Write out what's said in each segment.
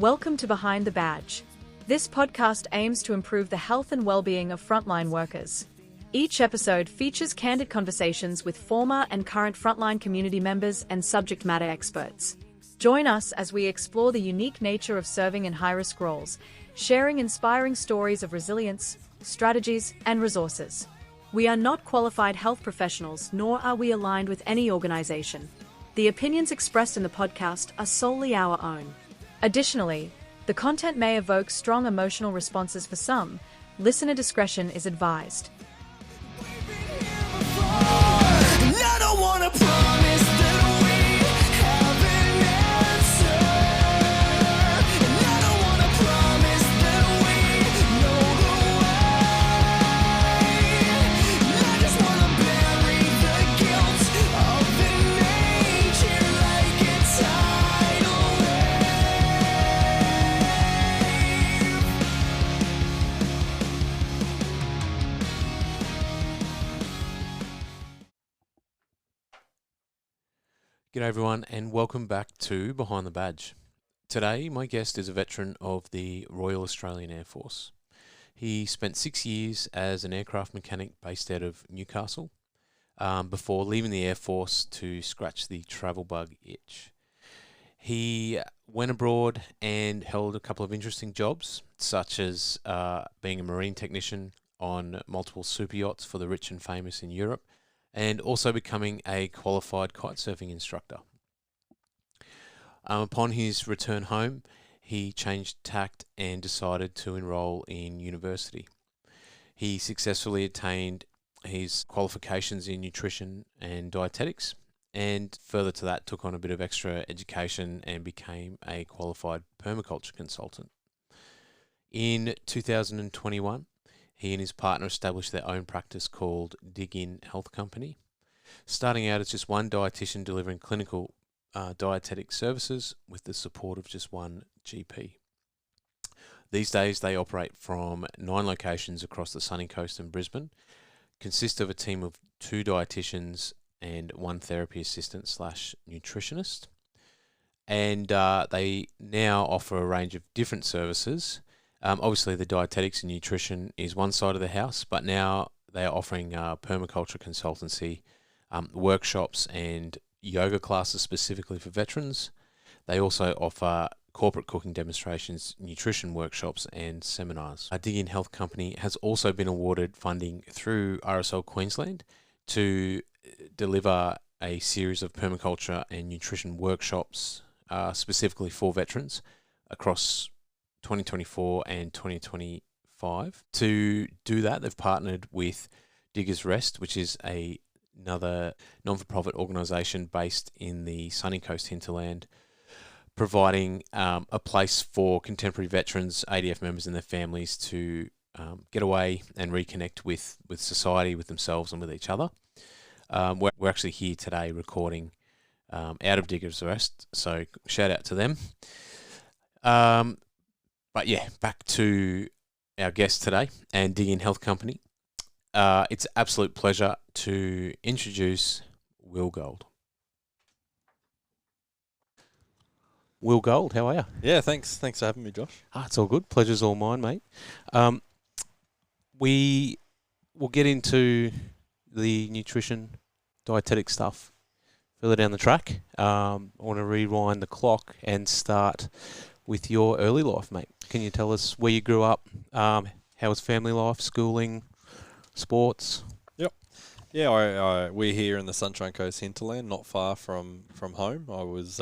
Welcome to Behind the Badge. This podcast aims to improve the health and well-being of frontline workers. Each episode features candid conversations with former and current frontline community members and subject matter experts. Join us as we explore the unique nature of serving in high-risk roles, sharing inspiring stories of resilience, strategies, and resources. We are not qualified health professionals, nor are we aligned with any organization. The opinions expressed in the podcast are solely our own. Additionally, the content may evoke strong emotional responses for some. Listener discretion is advised. I don't wanna promise that we have an answer, and I don't wanna promise that we know the way. I just wanna bury the guilt of the nature like a tidal G'day everyone and welcome back to Behind the Badge. Today my guest is a veteran of the Royal Australian Air Force. He spent 6 years as an aircraft mechanic based out of Newcastle before leaving the Air Force to scratch the travel bug itch. He went abroad and held a couple of interesting jobs, such as being a marine technician on multiple super yachts for the rich and famous in Europe, and also becoming a qualified kitesurfing instructor. Upon his return home, he changed tact and decided to enrol in university. He successfully attained his qualifications in nutrition and dietetics, and further to that took on a bit of extra education and became a qualified permaculture consultant. In 2021, he and his partner established their own practice called Dig In Health Company, starting out as just one dietitian delivering clinical dietetic services with the support of just one GP. These days they operate from 9 locations across the sunny coast and Brisbane, consist of a team of 2 dietitians and 1 therapy assistant / nutritionist, and they now offer a range of different services. Obviously, the dietetics and nutrition is one side of the house, but now they are offering permaculture consultancy, workshops and yoga classes specifically for veterans. They also offer corporate cooking demonstrations, nutrition workshops and seminars. Dig In Health Company has also been awarded funding through RSL Queensland to deliver a series of permaculture and nutrition workshops specifically for veterans across 2024 and 2025. To do that, they've partnered with Diggers Rest, which is another non-for-profit organisation based in the sunny coast hinterland, providing a place for contemporary veterans, ADF members and their families to get away and reconnect with society, with themselves and with each other. We're actually here today recording out of Diggers Rest, so shout out to them. But yeah, back to our guest today and Dig In Health Company. It's an absolute pleasure to introduce Will Gold. Will Gold, how are you? Yeah, thanks for having me, Josh. It's all good. Pleasure's all mine, mate. We will get into the nutrition, dietetic stuff further down the track. I want to rewind the clock and start with your early life, mate. Can you tell us where you grew up? How was family life, schooling, sports? Yep. Yeah, we're here in the Sunshine Coast hinterland, not far from home. I was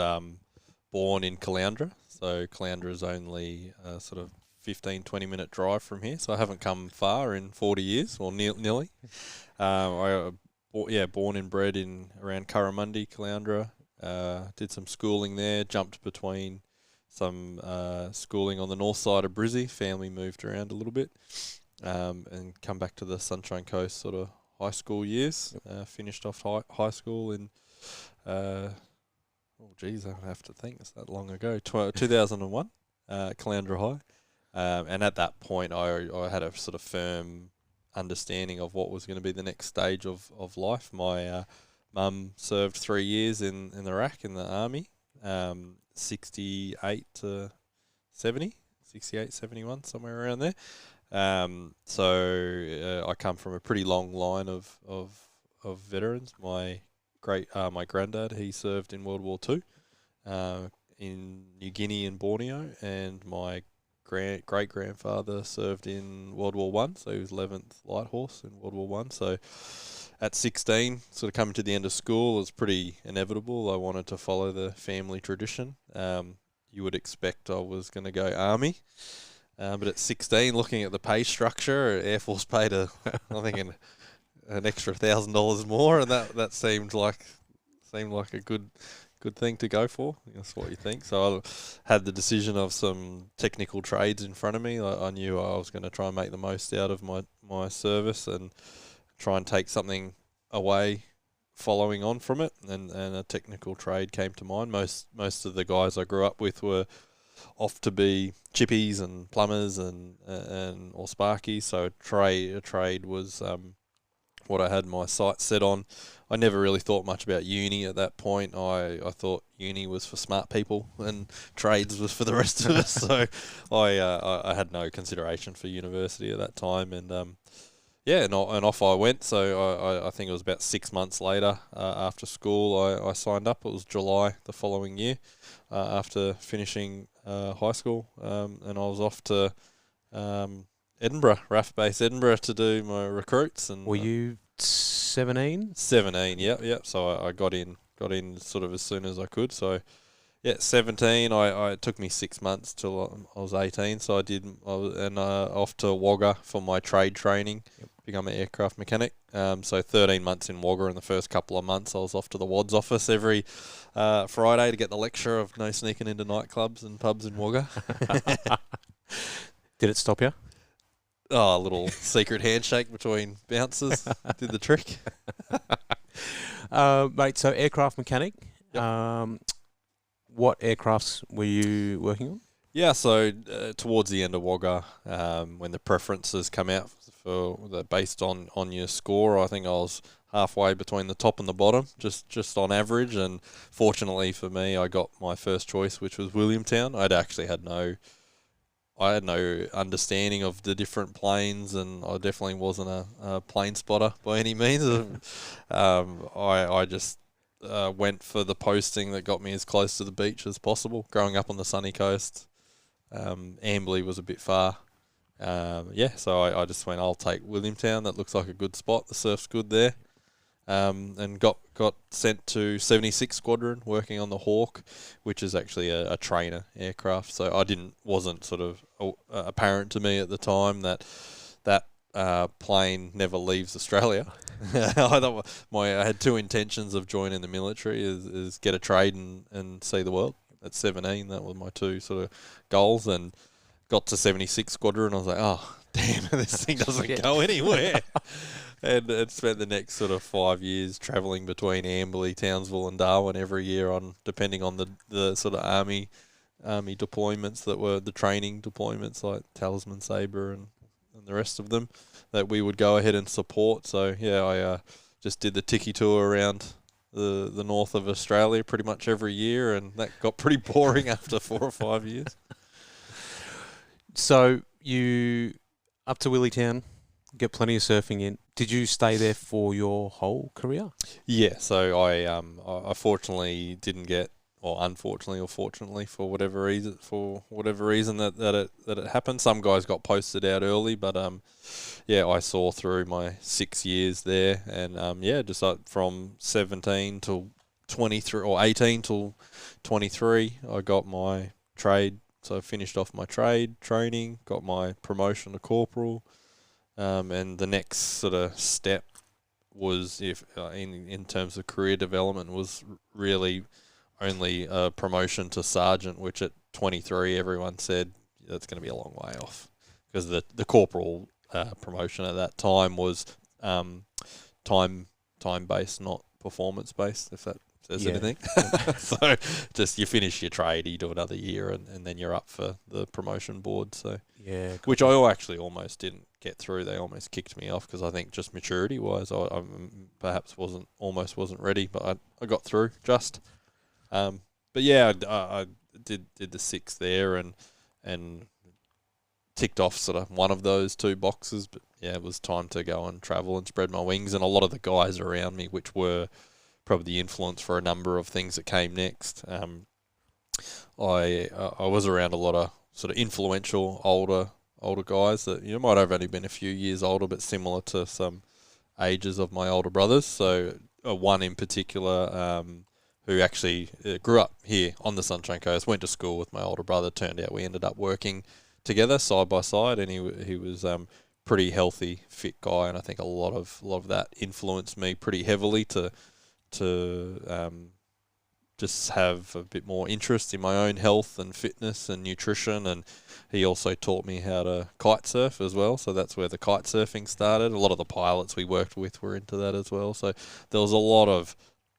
born in Caloundra, so Caloundra is only sort of 15-20 minute drive from here, so I haven't come far in 40 years, or nearly. Born and bred in around Curramundi, Caloundra. Did some schooling there, jumped between some schooling on the north side of Brizzy. Family moved around a little bit, and come back to the Sunshine Coast sort of high school years. Finished off high school in, I have to think, it's that long ago, 2001, Caloundra High. And at that point, I had a sort of firm understanding of what was going to be the next stage of life. My mum served 3 years in Iraq in the army, 68 to 70, 68, 71, somewhere around there. So I come from a pretty long line of veterans. My granddad, he served in World War II in New Guinea and Borneo, and my great grandfather served in World War One, so he was 11th Light Horse in World War One. So at 16, sort of coming to the end of school, it was pretty inevitable. I wanted to follow the family tradition. You would expect I was going to go Army. But at 16, looking at the pay structure, Air Force paid I think an extra $1,000 more, and that seemed like a good thing to go for. That's what you think. So I had the decision of some technical trades in front of me. I knew I was going to try and make the most out of my service and try and take something away following on from it, and a technical trade came to mind. Most of the guys I grew up with were off to be chippies and plumbers and or sparkies, so a trade was what I had my sights set on. I never really thought much about uni at that point. I thought uni was for smart people and trades was for the rest of us. So I had no consideration for university at that time, and and off I went. So I think it was about 6 months later after school I signed up. It was July the following year after finishing high school, and I was off to Edinburgh, RAF base Edinburgh, to do my recruits. And were you 17? 17, yeah. So I got in sort of as soon as I could. So yeah, 17. It took me 6 months till I was 18. So I was off to Wagga for my trade training, become an aircraft mechanic. So 13 months in Wagga. In the first couple of months, I was off to the WAD's office every Friday to get the lecture of no sneaking into nightclubs and pubs in Wagga. Did it stop you? Oh, a little secret handshake between bouncers did the trick. Mate, so aircraft mechanic. Yep. What aircrafts were you working on? Yeah, so towards the end of Wagga, when the preferences come out based on your score, I think I was halfway between the top and the bottom, just on average. And fortunately for me, I got my first choice, which was Williamtown. I had no understanding of the different planes, and I definitely wasn't a plane spotter by any means. I just went for the posting that got me as close to the beach as possible. Growing up on the sunny coast, Amberley was a bit far. So I just went, I'll take Williamtown. That looks like a good spot. The surf's good there. And got sent to 76 Squadron working on the Hawk, which is actually a trainer aircraft. So wasn't sort of apparent to me at the time that plane never leaves Australia. I had two intentions of joining the military: is get a trade and see the world. At 17, that were my two sort of goals, and got to 76 Squadron, and I was like, oh damn, this thing doesn't go anywhere. And spent the next sort of 5 years travelling between Amberley, Townsville and Darwin every year, depending on the sort of army deployments that were the training deployments, like Talisman Sabre and the rest of them, that we would go ahead and support. So yeah, I just did the ticky tour around the north of Australia pretty much every year, and that got pretty boring after 4 or 5 years. So you up to Williamtown, get plenty of surfing in. Did you stay there for your whole career? Yeah, so I fortunately didn't get, or unfortunately or fortunately, for whatever reason that it happened. Some guys got posted out early, but I saw through my 6 years there, and just from 17 till 23 or 18 till 23, I got my trade. So I finished off my trade training, got my promotion to corporal. And the next sort of step was, in terms of career development, was really only a promotion to sergeant, which at 23 everyone said that's going to be a long way off, because the corporal promotion at that time was time based, not performance based, if that says anything. So just you finish your trade, you do another year, and then you're up for the promotion board. So which I actually almost didn't get through. They almost kicked me off, because I think just maturity wise, I perhaps wasn't ready, but I got through just. But yeah, I did the 6 there, and and ticked off sort of one of those two boxes. But yeah, it was time to go and travel and spread my wings. And a lot of the guys around me, which were probably the influence for a number of things that came next. I was around a lot of sort of influential older guys that might have only been a few years older, but similar to some ages of my older brothers. So one in particular who actually grew up here on the Sunshine Coast, went to school with my older brother. Turned out we ended up working together side by side, and he was pretty healthy, fit guy, and I think a lot of that influenced me pretty heavily to just have a bit more interest in my own health and fitness and nutrition. And he also taught me how to kite surf as well, so that's where the kite surfing started. A lot of the pilots we worked with were into that as well, so there was a lot of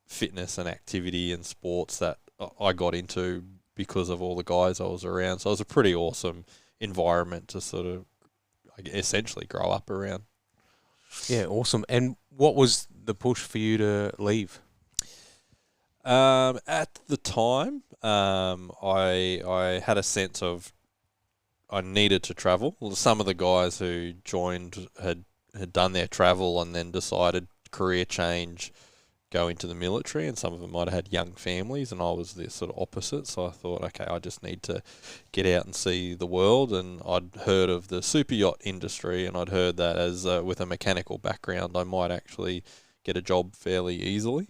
fitness and activity and sports that I got into because of all the guys I was around. So it was a pretty awesome environment to sort of essentially grow up around. Yeah, awesome. And what was the push for you to leave? At the time, I had a sense of I needed to travel. Well, some of the guys who joined had done their travel and then decided career change, go into the military, and some of them might have had young families, and I was the sort of opposite. So I thought, okay, I just need to get out and see the world. And I'd heard of the super yacht industry, and I'd heard that as with a mechanical background, I might actually get a job fairly easily.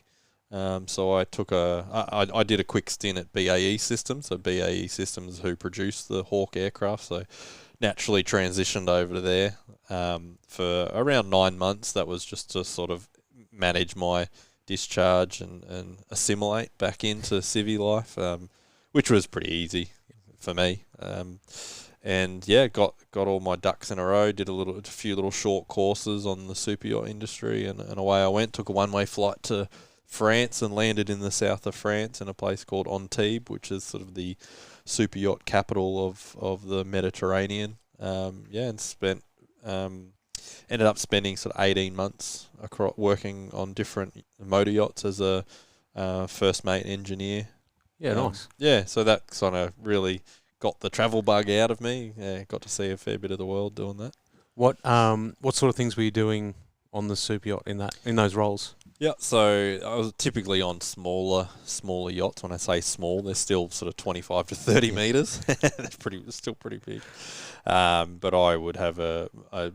So I took I did a quick stint at BAE Systems. So BAE Systems, who produced the Hawk aircraft, so naturally transitioned over to there for around 9 months. That was just to sort of manage my discharge and assimilate back into civvy life, which was pretty easy for me. And yeah, got all my ducks in a row. Did a few little short courses on the super yacht industry, and away I went. Took a one-way flight to France and landed in the south of France in a place called Antibes, which is sort of the super yacht capital of the Mediterranean. And spent ended up spending sort of 18 months working on different motor yachts as a first mate engineer. Yeah, nice. Yeah, so that kind of really got the travel bug out of me. Yeah, got to see a fair bit of the world doing that. What sort of things were you doing on the super yacht in those roles? Yeah, so I was typically on smaller yachts. When I say small, they're still sort of 25 to 30 metres. They're still pretty big. But I would have a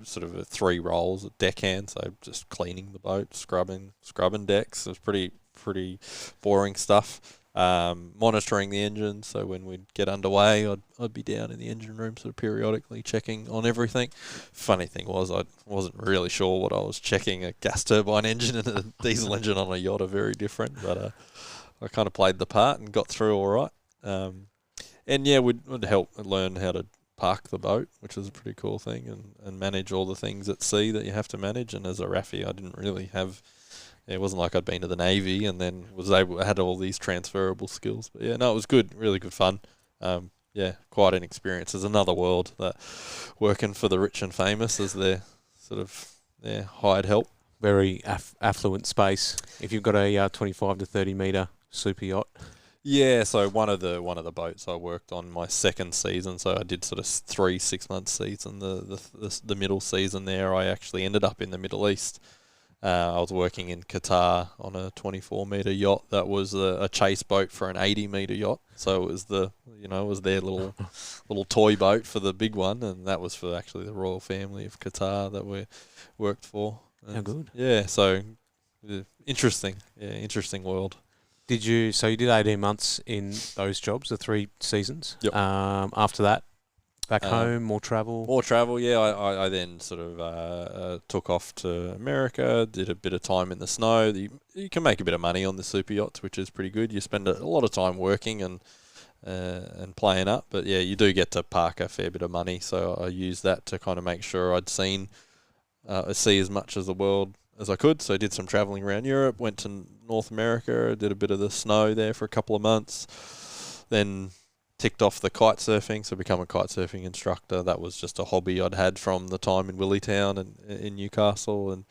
sort of a 3 roles, deckhand, so just cleaning the boat, scrubbing decks. It was pretty boring stuff. Monitoring the engine, so when we'd get underway, I'd be down in the engine room sort of periodically checking on everything. Funny thing was, I wasn't really sure what I was checking. A gas turbine engine and a diesel engine on a yacht are very different, but I kind of played the part and got through all right. And yeah, would help learn how to park the boat, which is a pretty cool thing, and manage all the things at sea that you have to manage. And as a RAFI, I didn't really have... It wasn't like I'd been to the Navy and then had all these transferable skills. But yeah, no, it was good, really good fun. Quite an experience. There's another world that working for the rich and famous as their sort of hired help. Very affluent space. If you've got a 25 to 30 metre super yacht. Yeah, so one of the boats I worked on my second season. So I did sort of 3 6-month season. The middle season there, I actually ended up in the Middle East. I was working in Qatar on a 24-metre yacht that was a chase boat for an 80-metre yacht. So it was their little toy boat for the big one, and that was for actually the royal family of Qatar that we worked for. How good. Yeah, so interesting. Yeah, interesting world. So you did 18 months in those jobs, the 3 seasons. Yep. After that, back home, more travel? More travel, yeah. I then sort of took off to America, did a bit of time in the snow. You can make a bit of money on the super yachts, which is pretty good. You spend a lot of time working and playing up, but yeah, you do get to park a fair bit of money. So I used that to kind of make sure I'd see as much of the world as I could. So I did some traveling around Europe, went to North America, did a bit of the snow there for a couple of months, then ticked off the kite surfing, so become a kite surfing instructor. That was just a hobby I'd had from the time in Willitown and in Newcastle,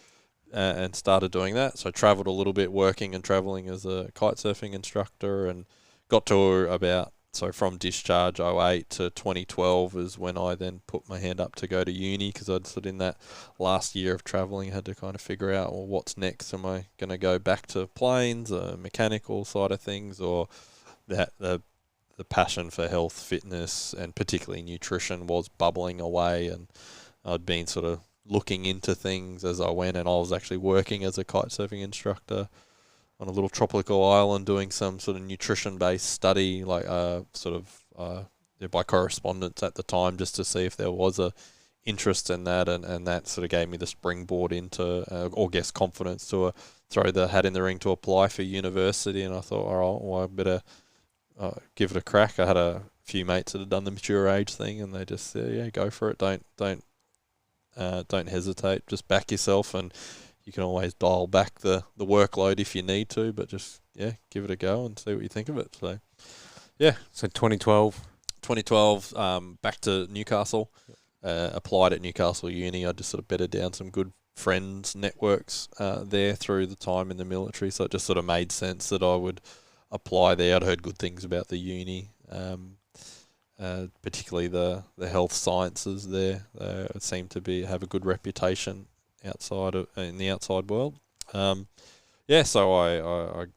and started doing that. So I travelled a little bit, working and travelling as a kite surfing instructor, and got to about So from discharge 08 to 2012 is when I then put my hand up to go to uni, because I'd sort of in that last year of travelling had to kind of figure out, well, what's next? Am I going to go back to planes, mechanical side of things, or that the passion for health, fitness, and particularly nutrition was bubbling away, and I'd been sort of looking into things as I went, and I was actually working as a kite surfing instructor on a little tropical island doing some sort of nutrition-based study, like by correspondence at the time, just to see if there was a interest in that, and that sort of gave me the springboard into, or guess confidence to throw the hat in the ring to apply for university. And I thought, all right, well, I better give it a crack. I had a few mates that had done the mature age thing, and they just said, yeah, go for it. Don't hesitate. Just back yourself, and you can always dial back the workload if you need to, but just, give it a go and see what you think of it. So, So 2012. Back to Newcastle. Applied at Newcastle Uni. I just sort of bedded down some good friends, networks there through the time in the military. So it just sort of made sense that I would apply there. I'd heard good things about the uni, particularly the health sciences there. It seemed to have a good reputation in the outside world. So I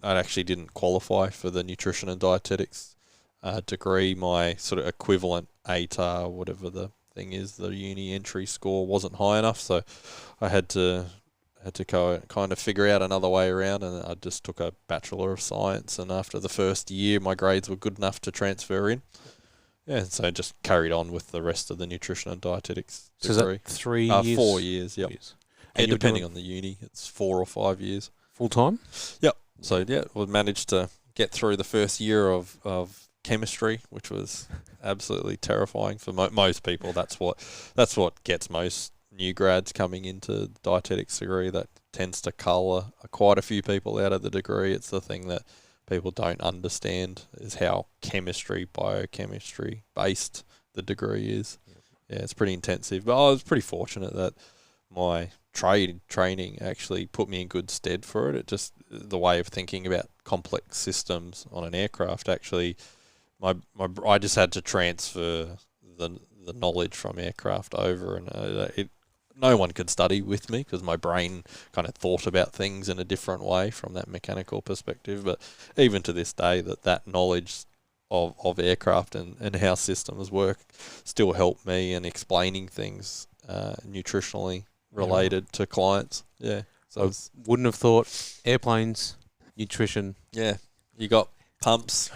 actually didn't qualify for the nutrition and dietetics degree. My sort of equivalent ATAR, whatever the thing is, the uni entry score wasn't high enough, so I had to kind of figure out another way around, and I just took a Bachelor of Science, and after the first year my grades were good enough to transfer in. And so I just carried on with the rest of the nutrition and dietetics degree. So is that 3 years? 4 years, yep. And depending on the uni, it's 4 or 5 years. Full time? Yep. So, we managed to get through the first year of chemistry, which was absolutely terrifying for most people. That's what gets most new grads coming into the dietetics degree. That tends to cull quite a few people out of the degree. It's the thing that people don't understand, is how biochemistry based the degree is. Yeah, it's pretty intensive. But I was pretty fortunate that my training actually put me in good stead for it. It just, the way of thinking about complex systems on an aircraft, actually, I just had to transfer the knowledge from aircraft over, and no one could study with me because my brain kind of thought about things in a different way from that mechanical perspective. But even to this day, that knowledge of aircraft and how systems work still help me in explaining things nutritionally related to clients. Yeah. So I wouldn't have thought airplanes, nutrition. Yeah. You got pumps,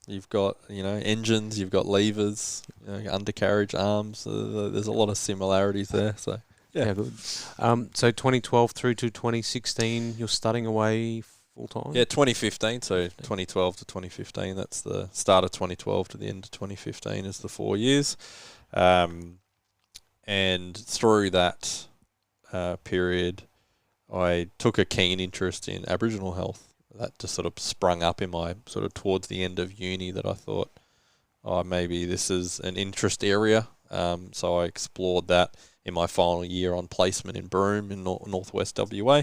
you've got, engines, you've got levers, undercarriage arms. There's a lot of similarities there. So, yeah. Good. So 2012 through to 2016, you're studying away full time? Yeah, 2015. So 2012 to 2015. That's the start of 2012 to the end of 2015 is the 4 years. And through that period, I took a keen interest in Aboriginal health. That just sort of sprung up in my sort of towards the end of uni, that I thought, maybe this is an interest area. So I explored that in my final year on placement in Broome in northwest WA.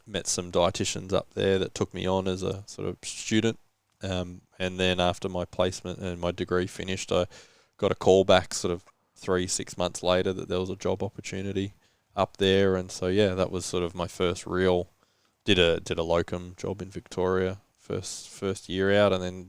Met some dietitians up there that took me on as a sort of student. And then after my placement and my degree finished, I got a call back sort of 3-6 months later that there was a job opportunity up there. And so, that was sort of my first real, did a locum job in Victoria first year out. And then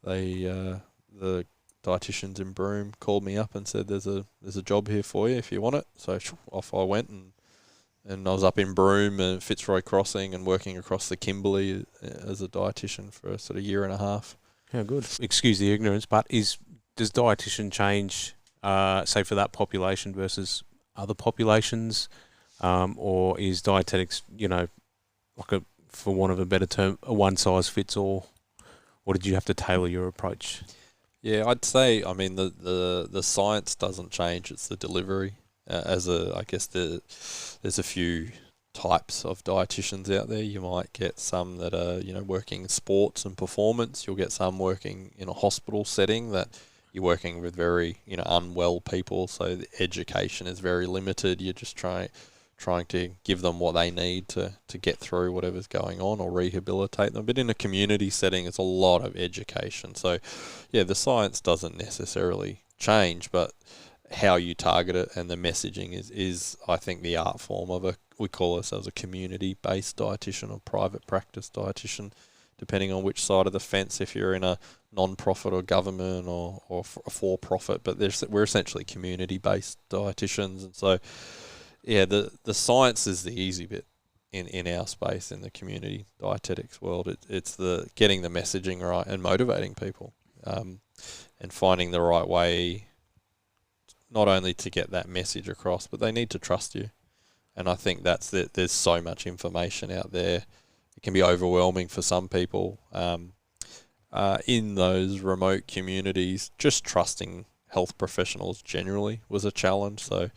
the dietitians in Broome called me up and said, there's a job here for you if you want it. So off I went, and I was up in Broome and Fitzroy Crossing and working across the Kimberley as a dietitian for a sort of year and a half. How good. Excuse the ignorance, but does dietitian change, say, for that population versus other populations, or is dietetics, like for want of a better term, a one size fits all, or did you have to tailor your approach? Yeah, I'd say, the science doesn't change; it's the delivery. I guess there's a few types of dietitians out there. You might get some that are working in sports and performance. You'll get some working in a hospital setting that you're working with very unwell people, so the education is very limited. You're just trying trying to give them what they need to get through whatever's going on or rehabilitate them. But in a community setting, it's a lot of education. So, yeah, the science doesn't necessarily change, but how you target it and the messaging is I think, the art form of we call ourselves a community-based dietitian or private practice dietitian, depending on which side of the fence, if you're in a non-profit or government or a for-profit, but we're essentially community-based dietitians. And so, yeah, the science is the easy bit in our space, in the community dietetics world. It's the getting the messaging right and motivating people, and finding the right way, not only to get that message across, but they need to trust you. And I think there's so much information out there. It can be overwhelming for some people. In those remote communities, just trusting health professionals generally was a challenge. So,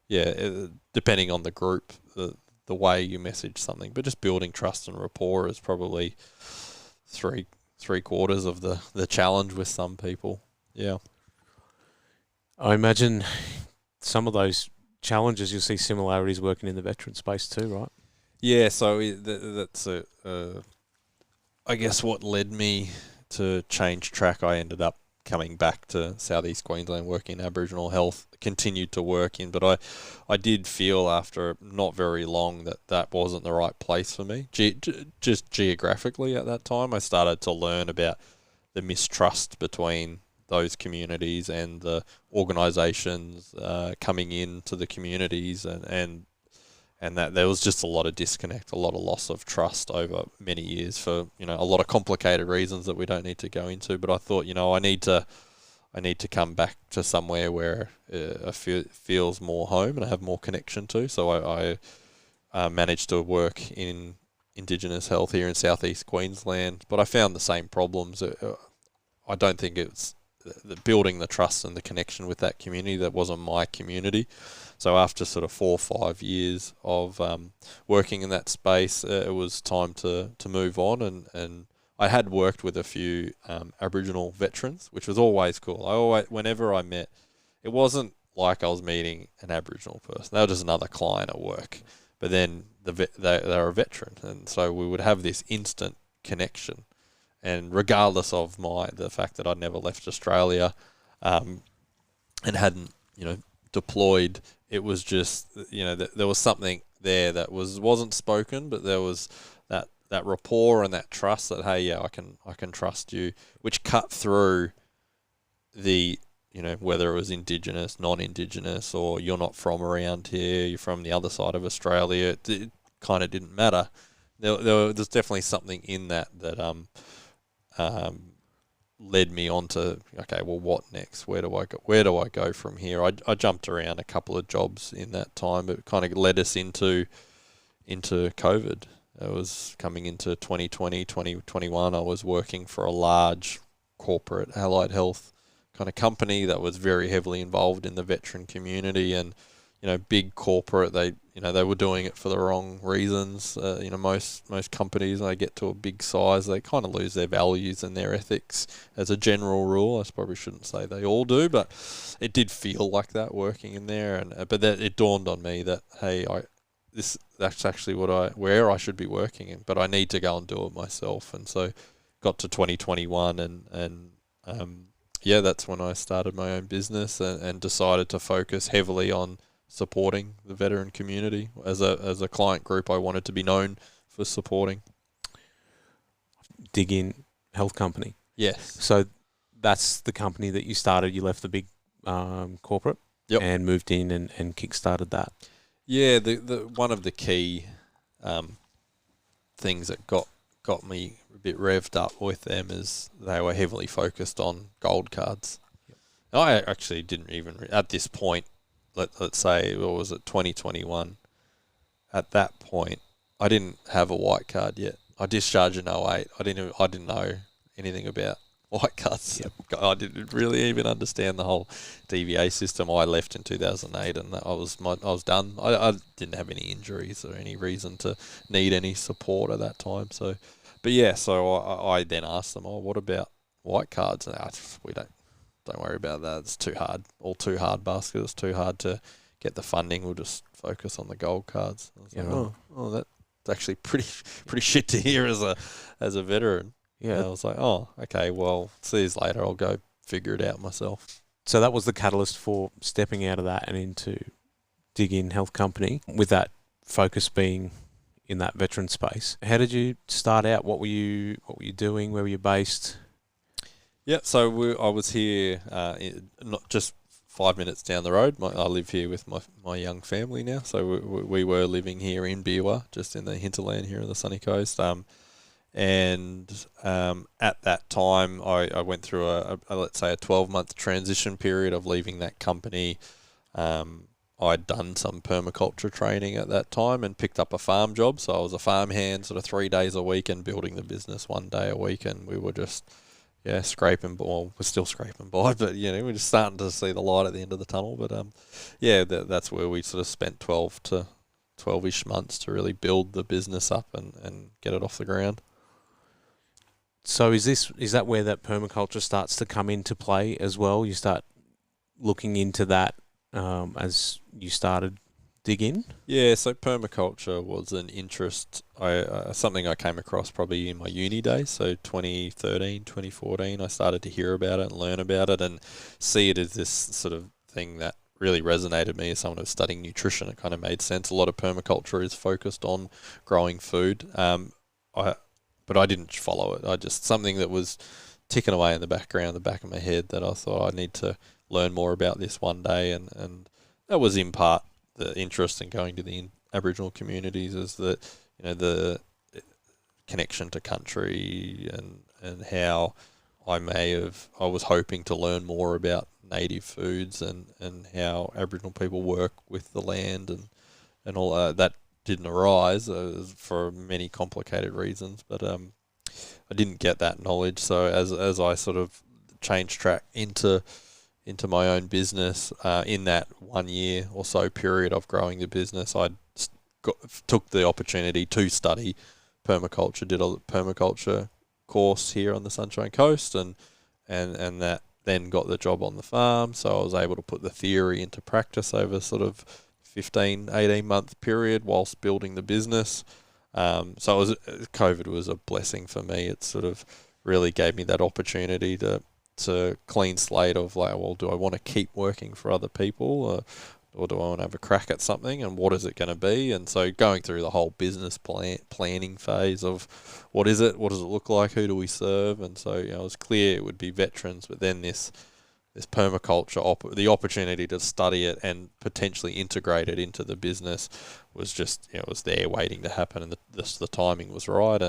yeah, depending on the group, the way you message something, but just building trust and rapport is probably three quarters of the challenge with some people. Yeah. I imagine some of those challenges, you'll see similarities working in the veteran space too, right? Yeah, so that's I guess what led me to change track. I ended up coming back to Southeast Queensland, working in Aboriginal health, continued to work in, but I did feel after not very long that wasn't the right place for me. Just geographically at that time, I started to learn about the mistrust between those communities and the organisations coming into the communities, and that there was just a lot of disconnect, a lot of loss of trust over many years for, a lot of complicated reasons that we don't need to go into. But I thought, I need to come back to somewhere where I feels more home and I have more connection to. So I managed to work in Indigenous health here in Southeast Queensland, but I found the same problems. I don't think it's the building the trust and the connection with that community. That wasn't my community. So after sort of 4 or 5 years of working in that space, it was time to move on. And I had worked with a few Aboriginal veterans, which was always cool. Whenever I met, it wasn't like I was meeting an Aboriginal person. They were just another client at work. But then they're a veteran, and so we would have this instant connection. And regardless of the fact that I'd never left Australia and hadn't, deployed, it was just, there was something there that wasn't spoken, but there was that rapport and that trust that, hey, yeah, I can trust you, which cut through the, whether it was Indigenous, non-Indigenous, or you're not from around here, you're from the other side of Australia. It kind of didn't matter. There's definitely something in that led me on to, okay, well, what next? Where do I go from here? I jumped around a couple of jobs in that time, but it kind of led us into COVID. It was coming into 2020, 2021. I was working for a large corporate allied health kind of company that was very heavily involved in the veteran community, and big corporate. They were doing it for the wrong reasons. Most companies, when they get to a big size, they kind of lose their values and their ethics as a general rule. I probably shouldn't say they all do, but it did feel like that working in there. But it dawned on me that, hey, that's actually where I should be working in, but I need to go and do it myself. And so got to 2021 and that's when I started my own business and decided to focus heavily on supporting the veteran community as a client group. I wanted to be known for supporting. Dig In Health Company. Yes. So that's the company that you started. You left the big corporate, yep, and moved in and kick-started that. Yeah, the one of the key things that got me a bit revved up with them is they were heavily focused on gold cards. Yep. I actually didn't even at this point. Let's say, what was it, 2021? At that point, I didn't have a white card yet. I discharged in 08. I didn't know anything about white cards. Yep. I didn't really even understand the whole DVA system. I left in 2008, and I was done. I didn't have any injuries or any reason to need any support at that time. So I then asked them, what about white cards? And we don't worry about that. It's too hard. All too hard basket. It's too hard to get the funding. We'll just focus on the gold cards. I was Yeah, like, right. oh, that's actually pretty shit to hear as a veteran. Yeah. And I was like, oh, okay, well, 2 years later, I'll go figure it out myself. So that was the catalyst for stepping out of that and into Dig In Health Company, with that focus being in that veteran space. How did you start out? What were you doing? Where were you based? Yeah, so I was here not just 5 minutes down the road. I live here with my young family now. So we were living here in Biwa, just in the hinterland here on the sunny coast. And at that time, I went through a let's say a 12-month transition period of leaving that company. I'd done some permaculture training at that time and picked up a farm job. So I was a farm hand sort of 3 days a week and building the business 1 day a week. And we were just, scraping by. Well, we're still scraping by, but, we're just starting to see the light at the end of the tunnel. But, that's where we sort of spent 12-ish months to really build the business up and get it off the ground. So is that where that permaculture starts to come into play as well? You start looking into that as you started Dig In? Yeah, so permaculture was an interest, something I came across probably in my uni days. So 2013, 2014, I started to hear about it and learn about it and see it as this sort of thing that really resonated with me as someone who's studying nutrition. It kind of made sense. A lot of permaculture is focused on growing food, but I didn't follow it. I just, something that was ticking away in the background, the back of my head, that I thought I need to learn more about this one day, and that was in part the interest in going to the Aboriginal communities, is that the connection to country and how I was hoping to learn more about native foods and how Aboriginal people work with the land and all that didn't arise for many complicated reasons, but I didn't get that knowledge. So as I sort of changed track into my own business, in that 1 year or so period of growing the business, I took the opportunity to study permaculture, did a permaculture course here on the Sunshine Coast, and that then got the job on the farm. So I was able to put the theory into practice over sort of 18-month period whilst building the business. So COVID was a blessing for me. It sort of really gave me that opportunity to clean slate of like, well, do I want to keep working for other people or do I want to have a crack at something, and what is it going to be? And so going through the whole business planning phase of what is it, what does it look like, who do we serve? And so it was clear it would be veterans, but then this permaculture, the opportunity to study it and potentially integrate it into the business was just, it was there waiting to happen, and the timing was right.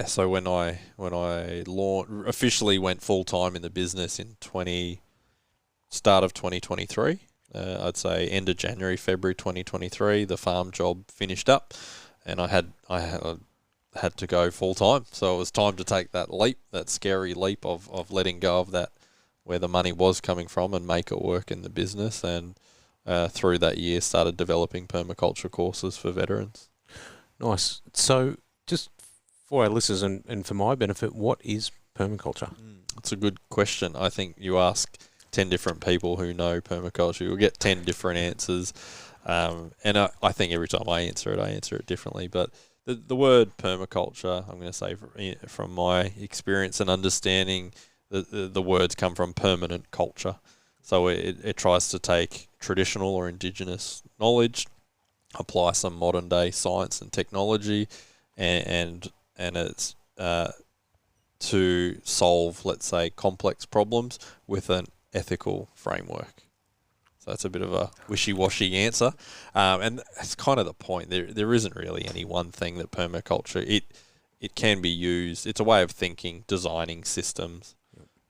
So when I officially went full time in the business in start of 2023, I'd say end of January, February 2023, the farm job finished up, and I had to go full time. So it was time to take that leap, that scary leap of letting go of that, where the money was coming from, and make it work in the business. And through that year, started developing permaculture courses for veterans. Nice. So just for our listeners and for my benefit, what is permaculture? It's a good question. I think you ask 10 different people who know permaculture, you'll get 10 different answers. And I think every time I answer it differently. But the word permaculture, I'm going to say from my experience and understanding, the words come from permanent culture. So it tries to take traditional or indigenous knowledge, apply some modern day science and technology, and it's to solve, let's say, complex problems with an ethical framework. So that's a bit of a wishy-washy answer, and that's kind of the point. There isn't really any one thing that permaculture, it can be used. It's a way of thinking, designing systems.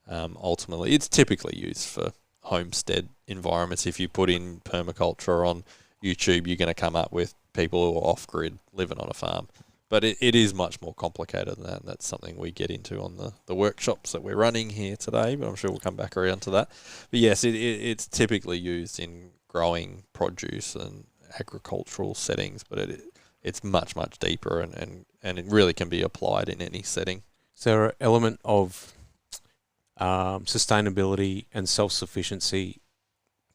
Ultimately, it's typically used for homestead environments. If you put in permaculture on YouTube, you're going to come up with people who are off-grid living on a farm. But it is much more complicated than that, and that's something we get into on the workshops that we're running here today, but I'm sure we'll come back around to that. But yes, it's typically used in growing produce and agricultural settings, but it's much, much deeper, and it really can be applied in any setting. Is there an element of sustainability and self-sufficiency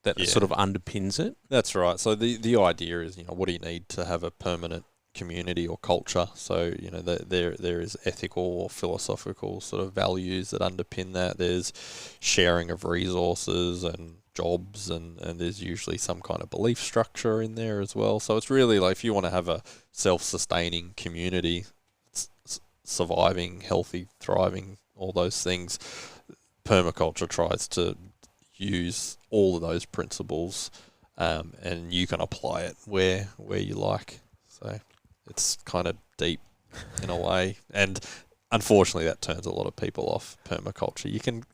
that Yeah. sort of underpins it. That's right. So the idea is, what do you need to have a permanent community or culture? So, there is ethical or philosophical sort of values that underpin that. There's sharing of resources and jobs, and there's usually some kind of belief structure in there as well. So it's really like, if you want to have a self-sustaining community, surviving, healthy, thriving, all those things, permaculture tries to use all of those principles, and you can apply it where you like. So it's kind of deep in a way, and unfortunately that turns a lot of people off permaculture.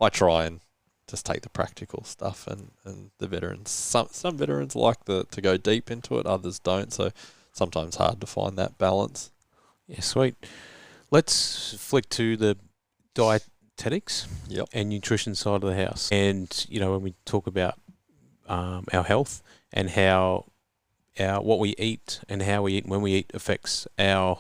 I try and just take the practical stuff, and the veterans, some veterans like to go deep into it, others don't, so sometimes hard to find that balance. Yeah, sweet. Let's flick to the dietetics Yep. and nutrition side of the house. And, when we talk about our health and how what we eat and how we eat and when we eat affects our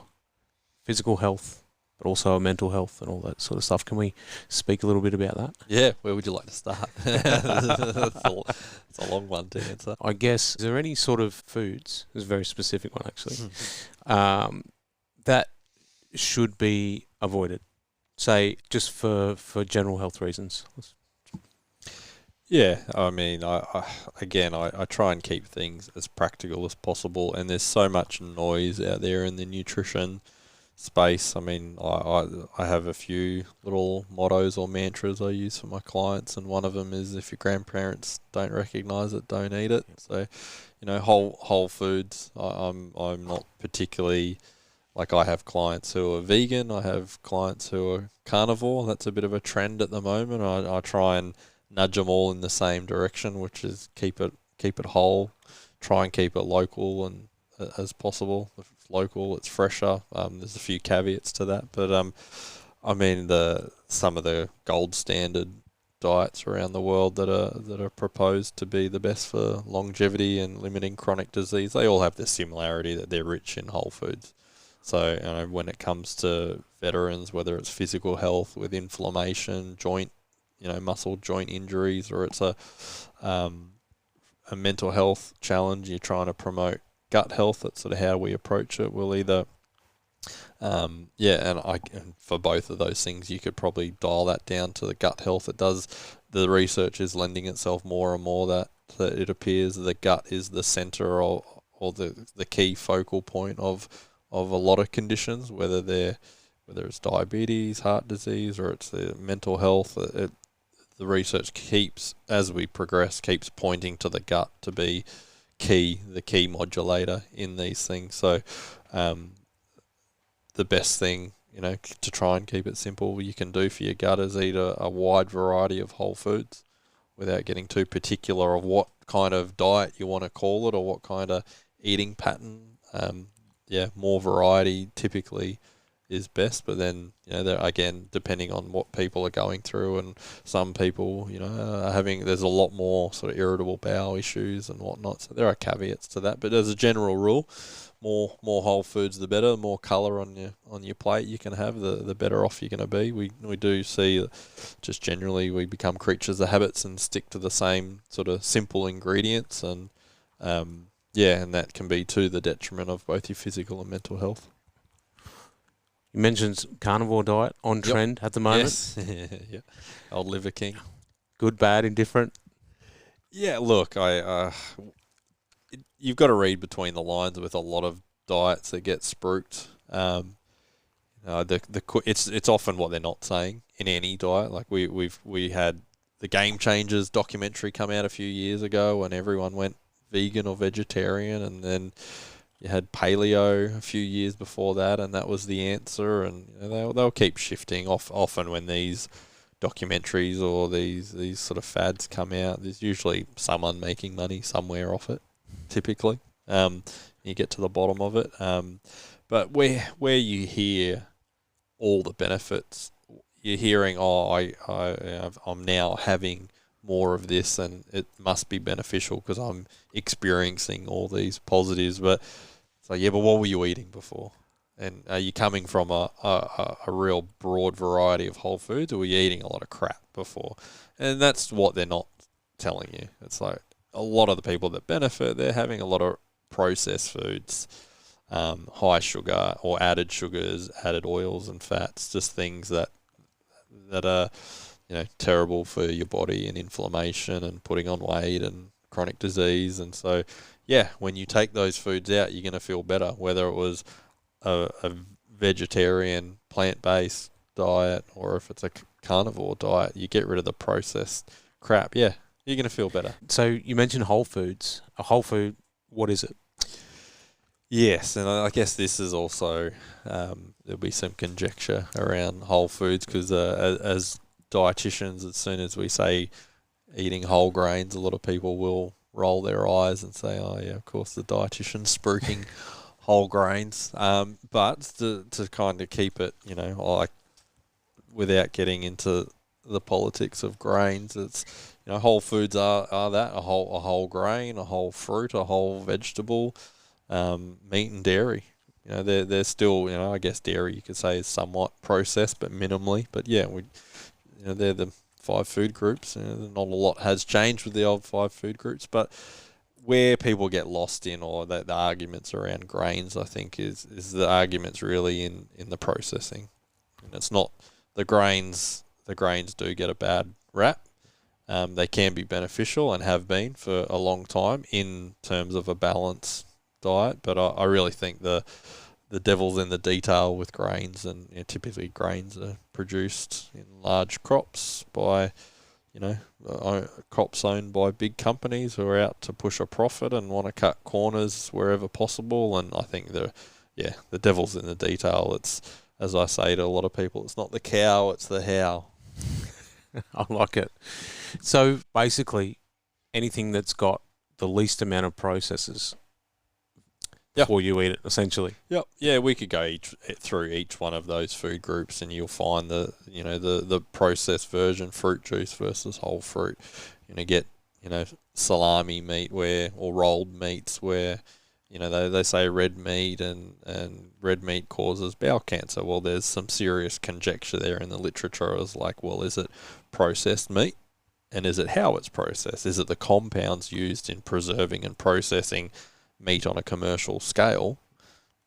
physical health, but also our mental health and all that sort of stuff. Can we speak a little bit about that? Yeah, where would you like to start? It's a long one to answer. I guess, is there any sort of foods, this is a very specific one actually, that should be avoided? Say, just for general health reasons. Yeah, I mean, I try and keep things as practical as possible, and there's so much noise out there in the nutrition space. I mean, I have a few little mottos or mantras I use for my clients, and one of them is, if your grandparents don't recognise it, don't eat it. So, whole foods. I'm not particularly, like, I have clients who are vegan, I have clients who are carnivore. That's a bit of a trend at the moment. I try and nudge them all in the same direction, which is keep it whole, try and keep it local and as possible. If it's local, it's fresher. There's a few caveats to that, but I mean, some of the gold standard diets around the world that are proposed to be the best for longevity and limiting chronic disease, they all have the similarity that they're rich in whole foods. So, when it comes to veterans, whether it's physical health with inflammation, muscle joint injuries, or it's a mental health challenge, you're trying to promote gut health. That's sort of how we approach it. We'll either, and for both of those things, you could probably dial that down to the gut health. The research is lending itself more and more that it appears the gut is the center or the key focal point of a lot of conditions, whether it's diabetes, heart disease, or it's the mental health. The research as we progress, keeps pointing to the gut to be the key modulator in these things. So, the best thing, to try and keep it simple, you can do for your gut is eat a wide variety of whole foods without getting too particular of what kind of diet you want to call it or what kind of eating pattern. More variety typically is best, but then again, depending on what people are going through, and some people there's a lot more sort of irritable bowel issues and whatnot, so there are caveats to that, but as a general rule, more whole foods the better. The more colour on your plate you can have, the better off you're going to be. We do see that just generally we become creatures of habits and stick to the same sort of simple ingredients, and and that can be to the detriment of both your physical and mental health. You mentioned carnivore diet on trend at the moment. Yes. Yeah. Old Liver King. Good, bad, indifferent? Yeah, look, you've got to read between the lines with a lot of diets that get spruiked. It's often what they're not saying in any diet. Like we had the Game Changers documentary come out a few years ago, and everyone went vegan or vegetarian, and then you had paleo a few years before that, and that was the answer. And they'll keep shifting. Often when these documentaries or these sort of fads come out, there's usually someone making money somewhere off it. Typically, you get to the bottom of it. But where you hear all the benefits, you're hearing, I'm now having more of this, and it must be beneficial because I'm experiencing all these positives. But but what were you eating before? And are you coming from a real broad variety of whole foods, or were you eating a lot of crap before? And that's what they're not telling you. It's like a lot of the people that benefit, they're having a lot of processed foods, high sugar or added sugars, added oils and fats, just things that are, terrible for your body, and inflammation and putting on weight and chronic disease. And so, yeah, when you take those foods out, you're going to feel better, whether it was a vegetarian, plant-based diet, or if it's a carnivore diet. You get rid of the processed crap. Yeah, you're going to feel better. So you mentioned whole foods. A whole food, what is it? Yes, and I guess this is also, there'll be some conjecture around whole foods, because as dietitians, as soon as we say eating whole grains, a lot of people will roll their eyes and say, oh yeah, of course the dietitian's spruiking whole grains. But to kind of keep it, like, without getting into the politics of grains, it's, whole foods are that, a whole grain, a whole fruit, a whole vegetable, meat and dairy. They're still, I guess dairy you could say is somewhat processed, but minimally. But yeah, they're the 5 food groups. Not a lot has changed with the old 5 food groups, but where people get lost in, or the arguments around grains, I think is the arguments really in the processing. And it's not the grains. The grains do get a bad rap. They can be beneficial and have been for a long time in terms of a balanced diet, but I really think the devil's in the detail with grains. And typically grains are produced in large crops by crops owned by big companies who are out to push a profit and want to cut corners wherever possible. And I think the devil's in the detail. It's, as I say to a lot of people, it's not the cow, it's the how. I like it. So basically, anything that's got the least amount of processes, before you eat it, essentially. Yep. Yeah, we could go through each one of those food groups, and you'll find the processed version, fruit juice versus whole fruit. Get salami meat or rolled meats where they say red meat and red meat causes bowel cancer. Well, there's some serious conjecture there in the literature. Is like, well, is it processed meat, and is it how it's processed? Is it the compounds used in preserving and processing meat on a commercial scale?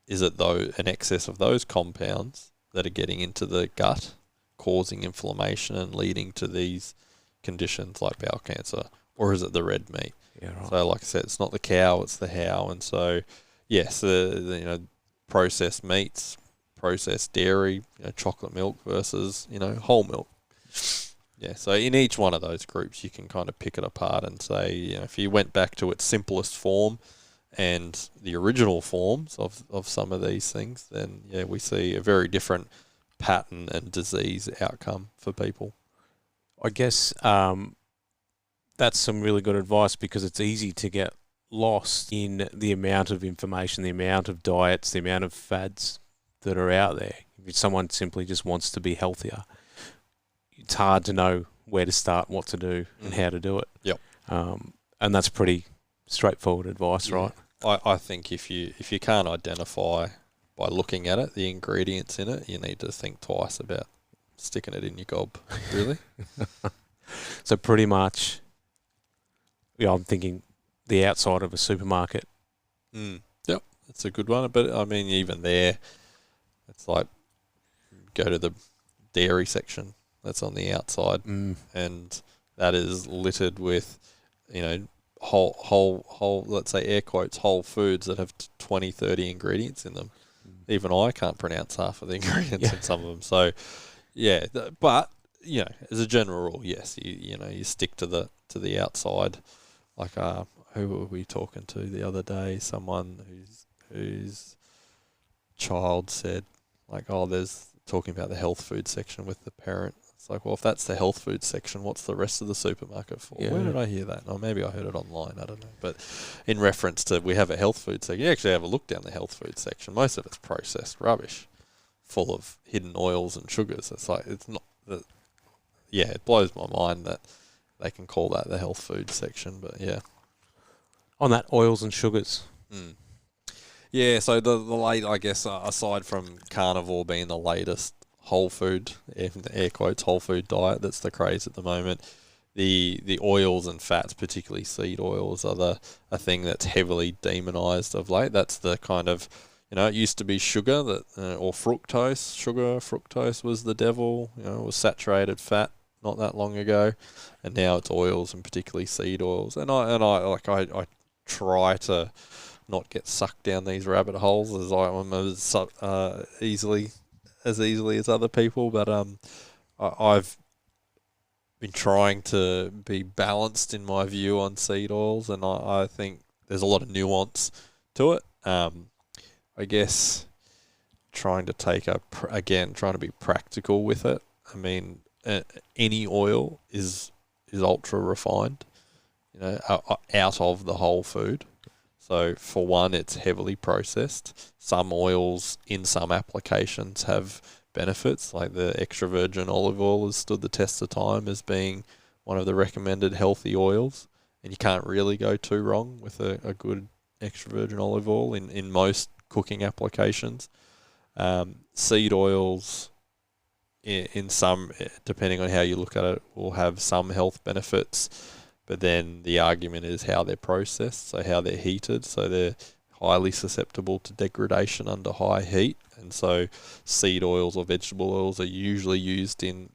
Is it an excess of those compounds that are getting into the gut, causing inflammation and leading to these conditions like bowel cancer, or is it the red meat? Yeah, right. So, like I said, it's not the cow, it's the how. And so, yes, the processed meats, processed dairy, chocolate milk versus whole milk. Yeah, so in each one of those groups, you can kind of pick it apart and say, if you went back to its simplest form and the original forms of some of these things, then we see a very different pattern and disease outcome for people. I guess that's some really good advice, because it's easy to get lost in the amount of information, the amount of diets, the amount of fads that are out there. If someone simply just wants to be healthier, it's hard to know where to start, what to do, and how to do it. Yep. And that's pretty straightforward advice, right? I think if you can't identify by looking at it the ingredients in it, you need to think twice about sticking it in your gob. Really. So pretty much, I'm thinking the outside of a supermarket. Yep, that's a good one. But I mean, even there, it's like go to the dairy section that's on the outside, and that is littered with, whole, let's say air quotes, whole foods that have 20, 30 ingredients in them. Even I can't pronounce half of the ingredients in some of them. So, yeah, but as a general rule, yes, you stick to the outside. Like, who were we talking to the other day? Someone whose child said, like, there's talking about the health food section with the parent. It's like, well, if that's the health food section, what's the rest of the supermarket for? Yeah. Where did I hear that? Or maybe I heard it online, I don't know. But in reference to, we have a health food section, you actually have a look down the health food section. Most of it's processed rubbish, full of hidden oils and sugars. It's like, it's not, it blows my mind that they can call that the health food section, but yeah. On that, oils and sugars. Yeah, so the late, I guess, aside from carnivore being the latest whole food, air quotes, whole food diet that's the craze at the moment, the oils and fats, particularly seed oils, are a thing that's heavily demonized of late. That's the kind of, it used to be sugar that or fructose. Fructose was the devil. It was saturated fat not that long ago, and now it's oils and particularly seed oils. And I try to not get sucked down these rabbit holes as easily as other people, but I've been trying to be balanced in my view on seed oils, and I think there's a lot of nuance to it. I guess trying to be practical with it. I mean, any oil is ultra refined, out of the whole food. So for one, it's heavily processed. Some oils in some applications have benefits, like the extra virgin olive oil has stood the test of time as being one of the recommended healthy oils, and you can't really go too wrong with a good extra virgin olive oil in most cooking applications. Seed oils, in some, depending on how you look at it, will have some health benefits, but then the argument is how they're processed, so how they're heated, so they're highly susceptible to degradation under high heat, and so seed oils or vegetable oils are usually used in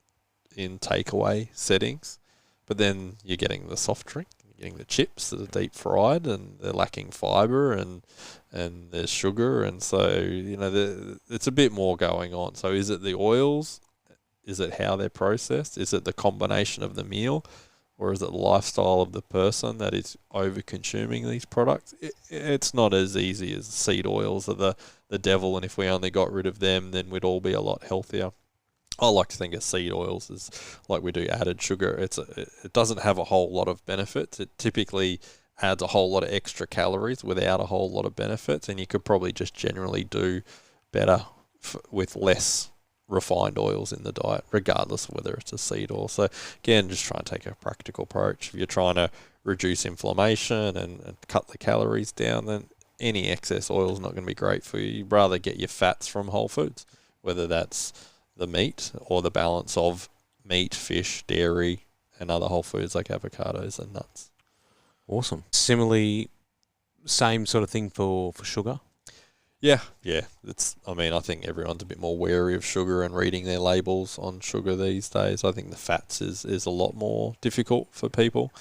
takeaway settings, but then you're getting the soft drink, you're getting the chips that are deep fried, and they're lacking fibre, and there's sugar, and so it's a bit more going on. So is it the oils? Is it how they're processed? Is it the combination of the meal? Or is it the lifestyle of the person that is over-consuming these products? It's not as easy as seed oils are the devil, and if we only got rid of them, then we'd all be a lot healthier. I like to think of seed oils as like we do added sugar. It doesn't have a whole lot of benefits. It typically adds a whole lot of extra calories without a whole lot of benefits, and you could probably just generally do better with less refined oils in the diet, regardless of whether it's a seed oil. So again, just try and take a practical approach. If you're trying to reduce inflammation and cut the calories down, then any excess oil is not going to be great for you. You'd rather get your fats from whole foods, whether that's the meat or the balance of meat, fish, dairy, and other whole foods like avocados and nuts. Awesome. Similarly, same sort of thing for sugar? Yeah. I think everyone's a bit more wary of sugar and reading their labels on sugar these days. I think the fats is a lot more difficult for people.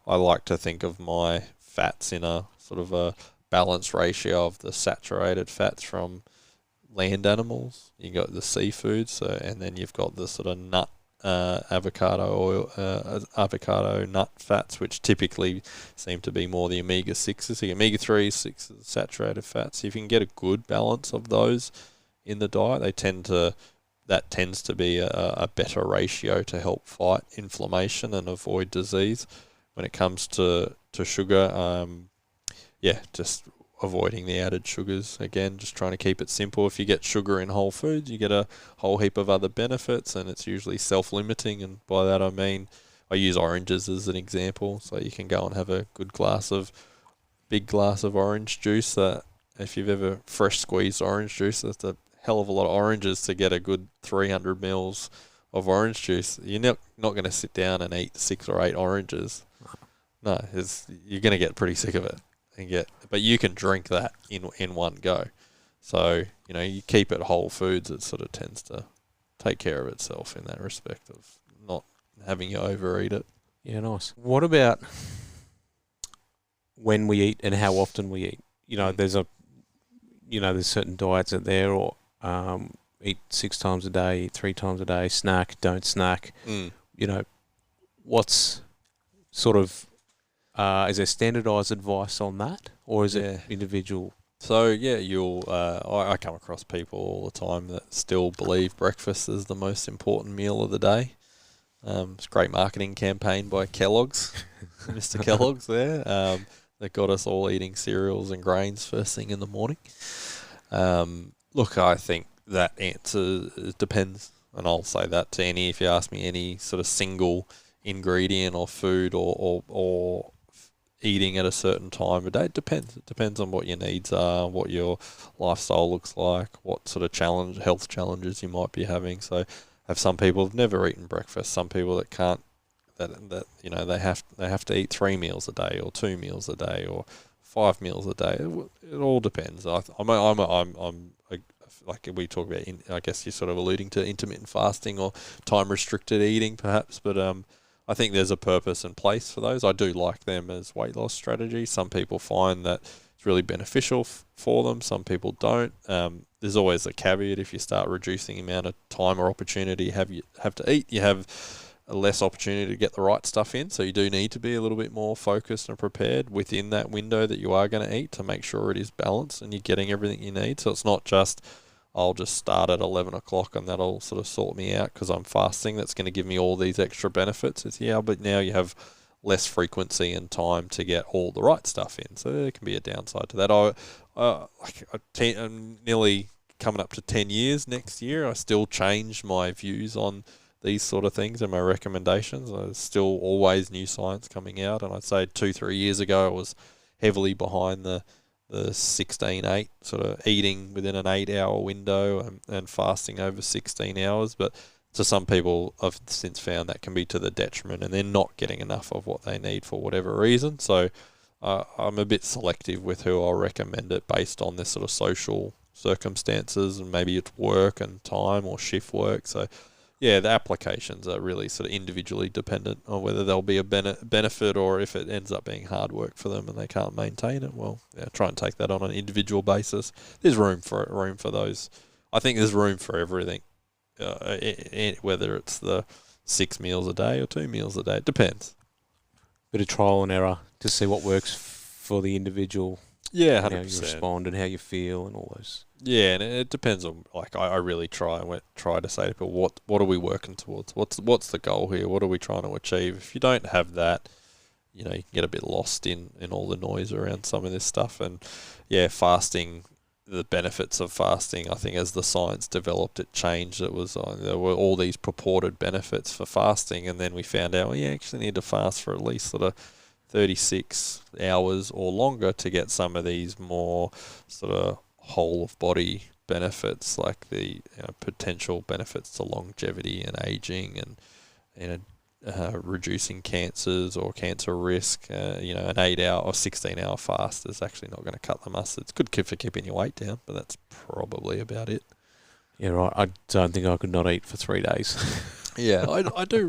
I like to think of my fats in a sort of a balanced ratio of the saturated fats from land animals. You got the seafood, and then you've got the sort of nut avocado oil, avocado nut fats, which typically seem to be more the omega-6s. So omega-3s, 6s, saturated fats. If you can get a good balance of those in the diet, that tends to be a better ratio to help fight inflammation and avoid disease. When it comes to sugar, just avoiding the added sugars. Again, just trying to keep it simple. If you get sugar in whole foods, you get a whole heap of other benefits, and it's usually self-limiting. And by that I mean, I use oranges as an example. So you can go and have a big glass of orange juice. If you've ever fresh squeezed orange juice, that's a hell of a lot of oranges to get a good 300 mils of orange juice. You're not going to sit down and eat 6 or 8 oranges. No, you're going to get pretty sick of it. But you can drink that in one go. So, you keep it whole foods, it sort of tends to take care of itself in that respect of not having you overeat it. Yeah, nice. What about when we eat and how often we eat? There's certain diets out there, or eat 6 times a day, eat 3 times a day, snack, don't snack. What's sort of is there standardised advice on that, or is it individual? So I come across people all the time that still believe breakfast is the most important meal of the day. It's a great marketing campaign by Kellogg's, Mr. Kellogg's there. That got us all eating cereals and grains first thing in the morning. Look, I think that answer depends, and I'll say that to if you ask me any sort of single ingredient or food or eating at a certain time of day. It depends. It depends on what your needs are, what your lifestyle looks like, what sort of health challenges you might be having. So, have some people have never eaten breakfast. Some people that that they have to eat 3 meals a day or 2 meals a day or 5 meals a day. It all depends. I'm like we talk about. I guess you're sort of alluding to intermittent fasting or time restricted eating, perhaps. But I think there's a purpose and place for those. I do like them as weight loss strategies. Some people find that it's really beneficial for them. Some people don't. There's always a caveat. If you start reducing the amount of time or opportunity you have to eat, you have a less opportunity to get the right stuff in. So you do need to be a little bit more focused and prepared within that window that you are going to eat to make sure it is balanced and you're getting everything you need. So it's not just, I'll just start at 11 o'clock and that'll sort of sort me out because I'm fasting. That's going to give me all these extra benefits. It's, but now you have less frequency and time to get all the right stuff in. So there can be a downside to that. I'm nearly coming up to 10 years next year. I still change my views on these sort of things and my recommendations. There's still always new science coming out. And I'd say 2-3 years ago, I was heavily behind the 16-8, sort of eating within an 8-hour window and fasting over 16 hours. But to some people, I've since found that can be to the detriment and they're not getting enough of what they need for whatever reason. So I'm a bit selective with who I'll recommend it based on their sort of social circumstances and maybe it's work and time or shift work. So yeah, the applications are really sort of individually dependent on whether there'll be a benefit or if it ends up being hard work for them and they can't maintain it. Well, yeah, try and take that on an individual basis. There's room for those. I think there's room for everything, whether it's the 6 meals a day or 2 meals a day. It depends. Bit of trial and error to see what works for the individual. Yeah, 100%. How you respond and how you feel and all those. Yeah, and it depends on, like, I really try to say to people, what are we working towards? What's the goal here? What are we trying to achieve? If you don't have that, you can get a bit lost in all the noise around some of this stuff. And yeah, fasting, the benefits of fasting, I think as the science developed, it changed. It was, there were all these purported benefits for fasting, and then we found out, you actually need to fast for at least sort of 36 hours or longer to get some of these more sort of whole of body benefits, like the potential benefits to longevity and aging and reducing cancers or cancer risk. An 8-hour or 16-hour fast is actually not going to cut the mustard. It's good for keeping your weight down, but that's probably about it. Yeah, right. I don't think I could not eat for 3 days. Yeah, I do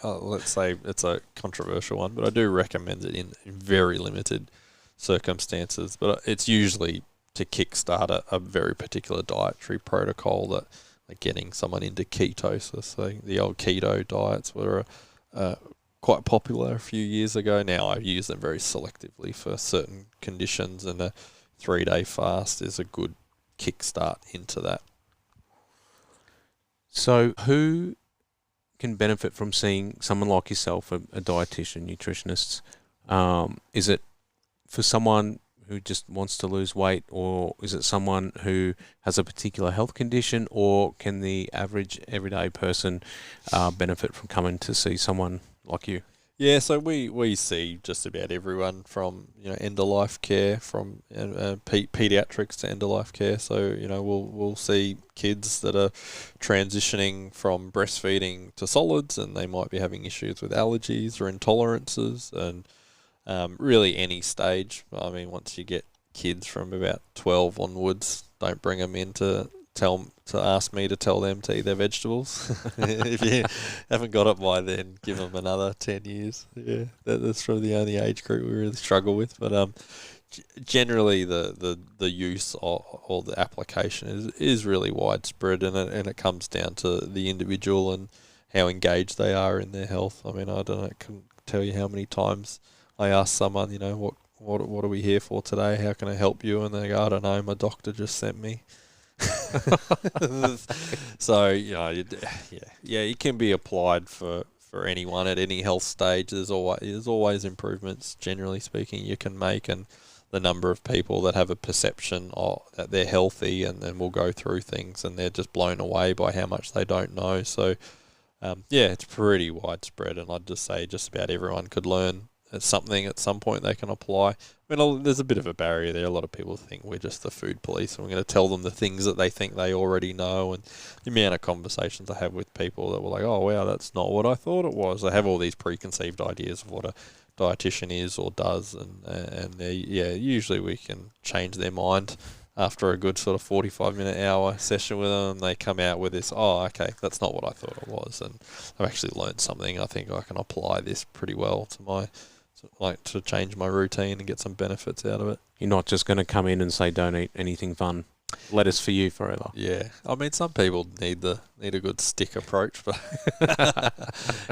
let's say it's a controversial one, but I do recommend it in very limited circumstances. But it's usually to kickstart a very particular dietary protocol that like getting someone into ketosis. So the old keto diets were quite popular a few years ago. Now I use them very selectively for certain conditions, and a 3-day fast is a good kickstart into that. So who can benefit from seeing someone like yourself, a dietitian, nutritionist? Is it for someone who just wants to lose weight, or is it someone who has a particular health condition, or can the average everyday person benefit from coming to see someone like you? Yeah, so we see just about everyone from end of life care, from pediatrics to end of life care. So we'll see kids that are transitioning from breastfeeding to solids, and they might be having issues with allergies or intolerances, and really any stage. I mean, once you get kids from about 12 onwards, don't bring them in to ask me to tell them to eat their vegetables. If you haven't got it by then, give them another 10 years. Yeah, that's probably the only age group we really struggle with. But generally, the use or the application is really widespread, and it comes down to the individual and how engaged they are in their health. I mean, I don't know, I couldn't tell you how many times I ask someone, what are we here for today? How can I help you? And they go, I don't know, my doctor just sent me. So it can be applied for anyone at any health stage. There's always improvements, generally speaking, you can make, and the number of people that have a perception that they're healthy and then will go through things and they're just blown away by how much they don't know. So it's pretty widespread, and I'd just say just about everyone could learn it's something at some point they can apply. I mean, there's a bit of a barrier there. A lot of people think we're just the food police and we're going to tell them the things that they think they already know. And the amount of conversations I have with people that were like, oh, wow, that's not what I thought it was. They have all these preconceived ideas of what a dietitian is or does. And usually we can change their mind after a good sort of 45-minute hour session with them. They come out with this, oh, okay, that's not what I thought it was. And I've actually learned something. I think I can apply this pretty well to change my routine and get some benefits out of it. You're not just going to come in and say, don't eat anything fun. Lettuce for you forever. Yeah. I mean, some people need a good stick approach, but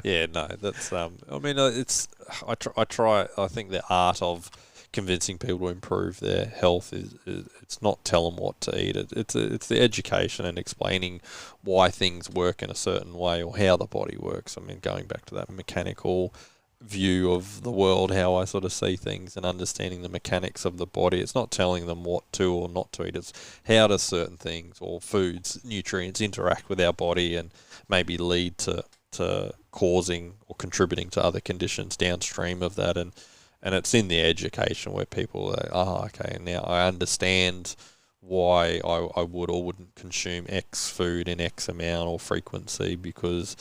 yeah, no, that's, I mean, I think the art of convincing people to improve their health is it's not tell them what to eat. It's the education and explaining why things work in a certain way or how the body works. I mean, going back to that mechanical view of the world, how I sort of see things and understanding the mechanics of the body. It's not telling them what to or not to eat. It's how do certain things or foods, nutrients interact with our body and maybe lead to causing or contributing to other conditions downstream of that. And it's in the education where people are, okay, now I understand why I would or wouldn't consume X food in X amount or frequency because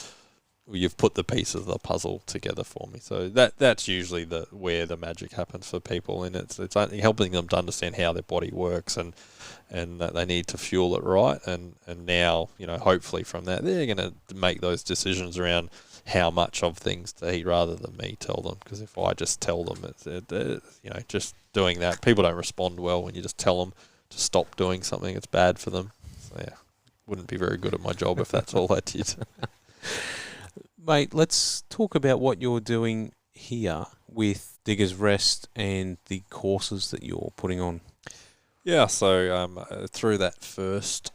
you've put the pieces of the puzzle together for me. So that's usually where the magic happens for people, and it's only helping them to understand how their body works and that they need to fuel it right. And now, hopefully from that, they're going to make those decisions around how much of things to eat rather than me tell them. Because if I just tell them, just doing that, people don't respond well when you just tell them to stop doing something. It's bad for them. So yeah, wouldn't be very good at my job if that's all I did. Mate, let's talk about what you're doing here with Diggers Rest and the courses that you're putting on. Yeah, so through that first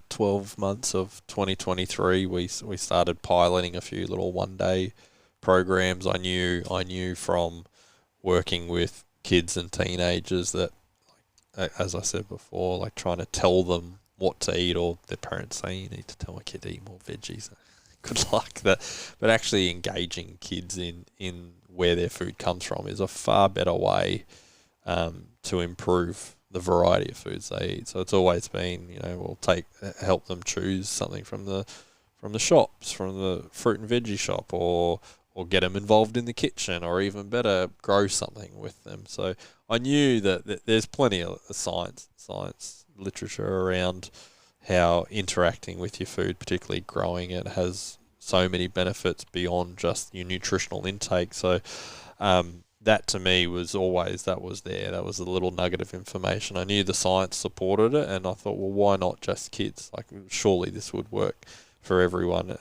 12 months of 2023, we started piloting a few little one-day programs. I knew from working with kids and teenagers that, as I said before, like trying to tell them what to eat, or their parents say you need to tell my kid to eat more veggies. Good luck. But actually engaging kids in where their food comes from is a far better way to improve the variety of foods they eat. So it's always been, we'll help them choose something from the shops, from the fruit and veggie shop, or get them involved in the kitchen, or even better, grow something with them. So I knew that there's plenty of science literature around how interacting with your food, particularly growing it, has so many benefits beyond just your nutritional intake. So that to me was always, that was a little nugget of information. I knew the science supported it, and I thought, well, why not just kids? Like, surely this would work for everyone.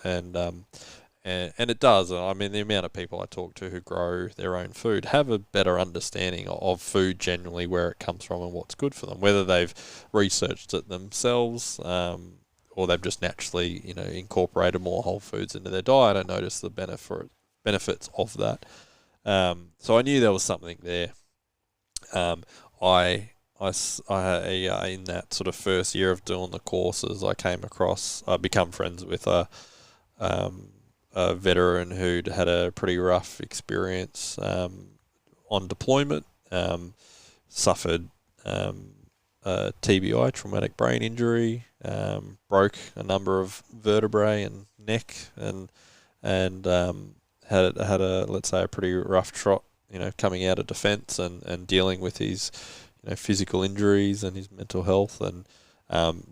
And it does. I mean, the amount of people I talk to who grow their own food have a better understanding of food generally, where it comes from and what's good for them, whether they've researched it themselves or they've just naturally, incorporated more whole foods into their diet and noticed the benefits of that. So I knew there was something there. I in that sort of first year of doing the courses, I become friends with a veteran who'd had a pretty rough experience on deployment, suffered TBI, traumatic brain injury, broke a number of vertebrae and neck, and had a, let's say, a pretty rough trot, coming out of defence and dealing with his physical injuries and his mental health, and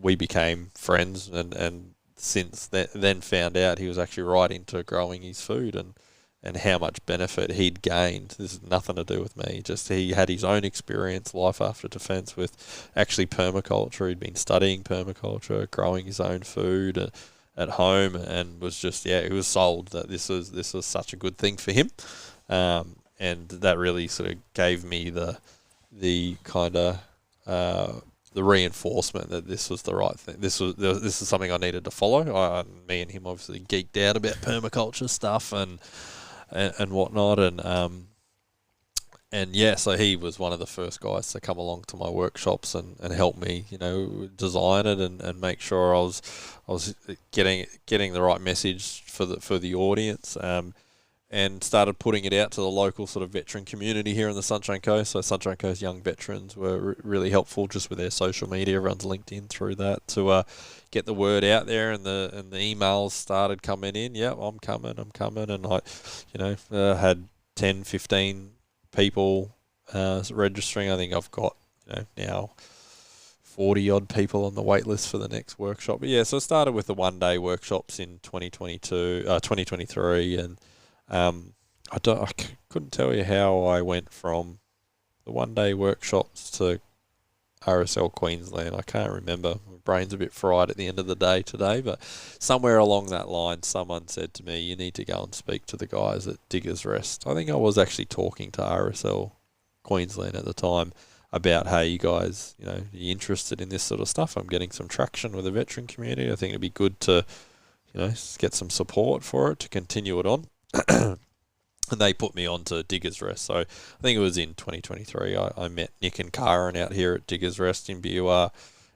we became friends, and since then found out he was actually right into growing his food and how much benefit he'd gained. This is nothing to do with me. Just he had his own experience, life after defence, with actually permaculture. He'd been studying permaculture, growing his own food at home, and was just, he was sold that this was such a good thing for him. And that really sort of gave me the kind of the reinforcement that this was the right thing. This is something I needed to follow. Me and him obviously geeked out about permaculture stuff and whatnot, and yeah, so he was one of the first guys to come along to my workshops and help me, design it and make sure I was getting the right message for the audience. and started putting it out to the local sort of veteran community here in the Sunshine Coast. So Sunshine Coast young veterans were really helpful just with their social media. Everyone's linked in through that to get the word out there, and the emails started coming in. Yeah, I'm coming, and I had 10, 15 people registering. I think I've got now 40 odd people on the wait list for the next workshop. But yeah, so it started with the 1-day workshops in 2023, and I couldn't tell you how I went from the 1-day workshops to RSL Queensland. I can't remember. My brain's a bit fried at the end of the day today, but somewhere along that line, someone said to me, you need to go and speak to the guys at Diggers Rest. I think I was actually talking to RSL Queensland at the time about, hey, you guys, are you interested in this sort of stuff? I'm getting some traction with the veteran community. I think it'd be good to, get some support for it, to continue it on. And they put me on to Diggers Rest. So I think it was in 2023. I met Nick and Karen out here at Diggers Rest in Biwa,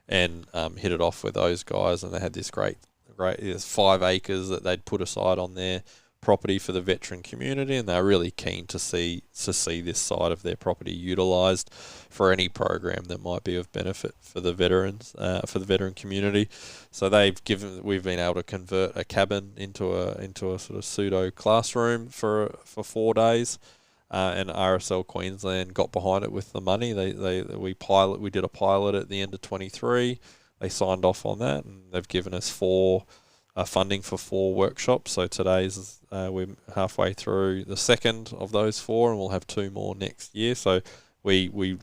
and hit it off with those guys. And they had this great, there's 5 acres that they'd put aside on their property for the veteran community, and they're really keen to see this side of their property utilised for any program that might be of benefit for the veterans, for the veteran community. So we've been able to convert a cabin into a sort of pseudo classroom for 4 days, and RSL Queensland got behind it with the money. We did a pilot at the end of 23. They signed off on that, and they've given us funding for 4 workshops. So today's we're halfway through the second of those 4, and we'll have 2 more next year. So we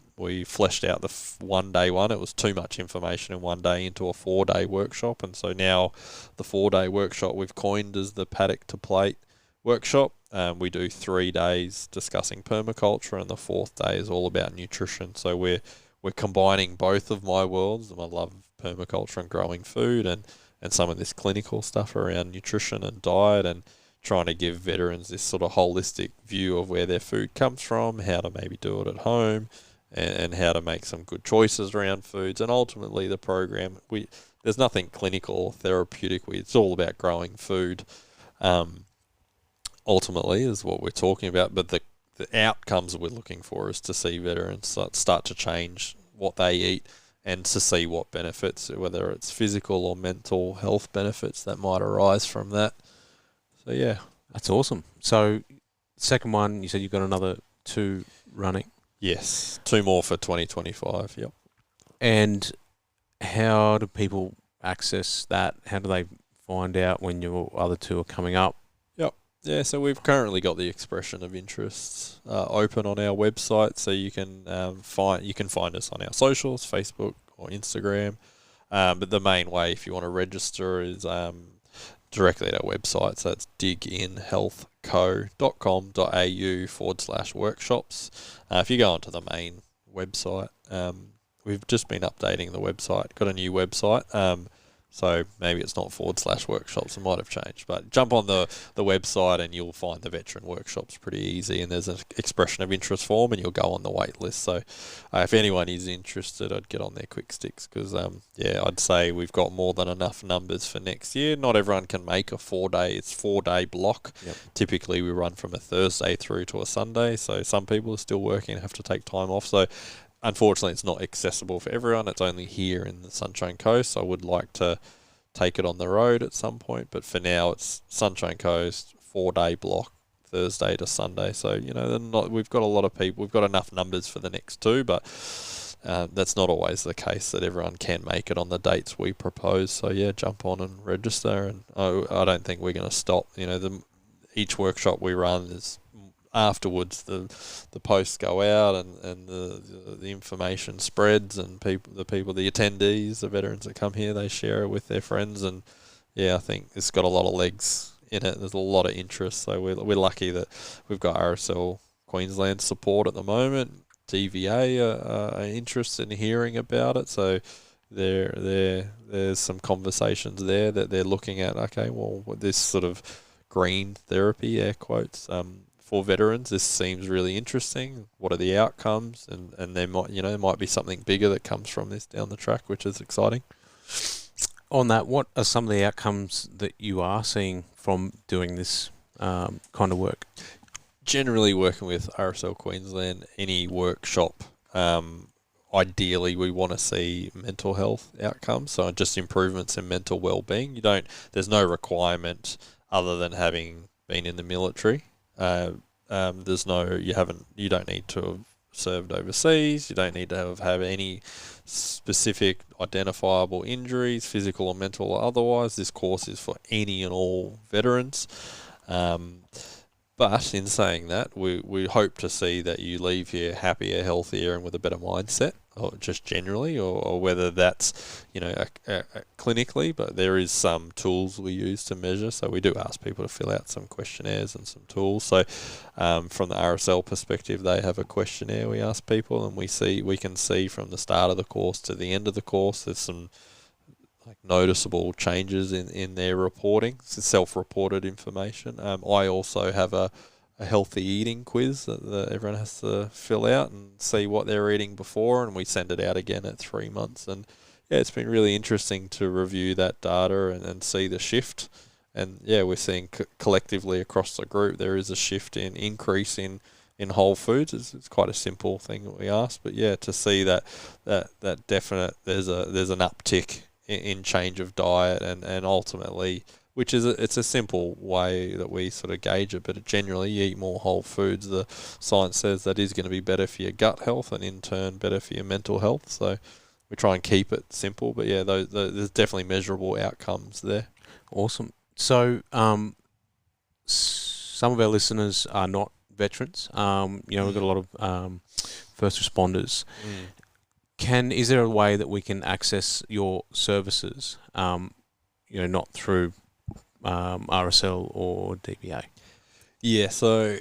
fleshed out the 1-day one. It was too much information in 1 day into a 4-day workshop, and so now the 4-day workshop we've coined as the Paddock to Plate workshop. We do 3 days discussing permaculture, and the 4th day is all about nutrition. So we're combining both of my worlds, my love of permaculture and growing food, and some of this clinical stuff around nutrition and diet, and trying to give veterans this sort of holistic view of where their food comes from, how to maybe do it at home, and how to make some good choices around foods. And ultimately the program, there's nothing clinical or therapeutic. It's all about growing food, ultimately is what we're talking about. But the outcomes we're looking for is to see veterans start to change what they eat, and to see what benefits, whether it's physical or mental health benefits that might arise from that. So, yeah. That's awesome. So, second one, you said you've got another 2 running? Yes, 2 more for 2025, yep. And how do people access that? How do they find out when your other 2 are coming up? Yep. Yeah, so we've currently got the expression of interests open on our website, so you can find us on our socials, Facebook or Instagram. But the main way, if you want to register, is directly at our website. So it's diginhealthco.com.au/workshops. If you go onto the main website, we've just been updating the website. Got a new website. So maybe it's not /workshops. It might have changed. But jump on the website and you'll find the veteran workshops pretty easy. And there's an expression of interest form, and you'll go on the wait list. So if anyone is interested, I'd get on their quick sticks, because, I'd say we've got more than enough numbers for next year. Not everyone can make a 4-day block. Yep. Typically we run from a Thursday through to a Sunday. So some people are still working and have to take time off. So unfortunately, it's not accessible for everyone. It's only here in the Sunshine Coast. I would like to take it on the road at some point, but for now, it's Sunshine Coast, 4-day block, Thursday to Sunday. So, we've got a lot of people. We've got enough numbers for the next 2, but that's not always the case that everyone can make it on the dates we propose. So, yeah, jump on and register. And I don't think we're going to stop. Each workshop we run is, afterwards the posts go out, and the information spreads, and the attendees, the veterans that come here, they share it with their friends. And yeah, I think it's got a lot of legs in it. There's a lot of interest, so we're lucky that we've got RSL Queensland support at the moment. DVA are interested in hearing about it, so there's some conversations there that they're looking at. Okay, well, this sort of green therapy, air quotes, for veterans, this seems really interesting. What are the outcomes? And there might be something bigger that comes from this down the track, which is exciting. On that, what are some of the outcomes that you are seeing from doing this kind of work? Generally working with RSL Queensland, any workshop, ideally we want to see mental health outcomes, so just improvements in mental well-being. There's no requirement other than having been in the military. You don't need to have served overseas. You don't need to have any specific identifiable injuries, physical or mental or otherwise. This course is for any and all veterans. But in saying that, we hope to see that you leave here happier, healthier, and with a better mindset, or just generally, or whether that's, clinically, but there is some tools we use to measure. So we do ask people to fill out some questionnaires and some tools. So from the RSL perspective, they have a questionnaire we ask people, and we can see from the start of the course to the end of the course, there's some noticeable changes in their reporting. It's self-reported information. I also have a healthy eating quiz that everyone has to fill out and see what they're eating before, and we send it out again at 3 months. And yeah, it's been really interesting to review that data and see the shift. And yeah, we're seeing collectively across the group there is a shift in increase in whole foods. It's quite a simple thing that we ask, but yeah, to see that definite there's an uptick in change of diet and ultimately, which is it's a simple way that we sort of gauge it, but generally you eat more whole foods, the science says that is going to be better for your gut health and in turn better for your mental health. So we try and keep it simple, but yeah, there's definitely measurable outcomes there. Awesome. So some of our listeners are not veterans. We've got a lot of first responders. Is there a way that we can access your services, not through RSL or DBA? Yeah, so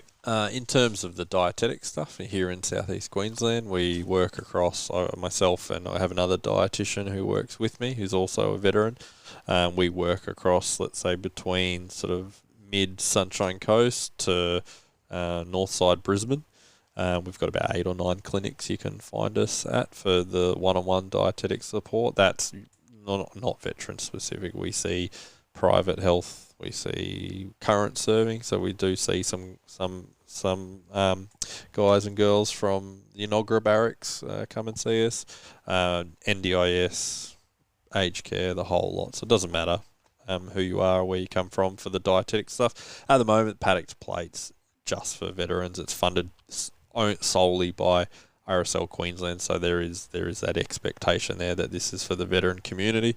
in terms of the dietetic stuff here in Southeast Queensland, we work across myself, and I have another dietitian who works with me who's also a veteran. We work across, let's say, between sort of mid-Sunshine Coast to Northside Brisbane. We've got about 8 or 9 clinics you can find us at for the one-on-one dietetic support. That's not veteran specific. We see private health, we see current serving, so we do see some guys and girls from the Inogra barracks come and see us, NDIS, aged care, the whole lot. So it doesn't matter who you are or where you come from for the dietetic stuff. At the moment, Paddock's Plates just for veterans. It's funded solely by RSL Queensland, so there is that expectation there that this is for the veteran community.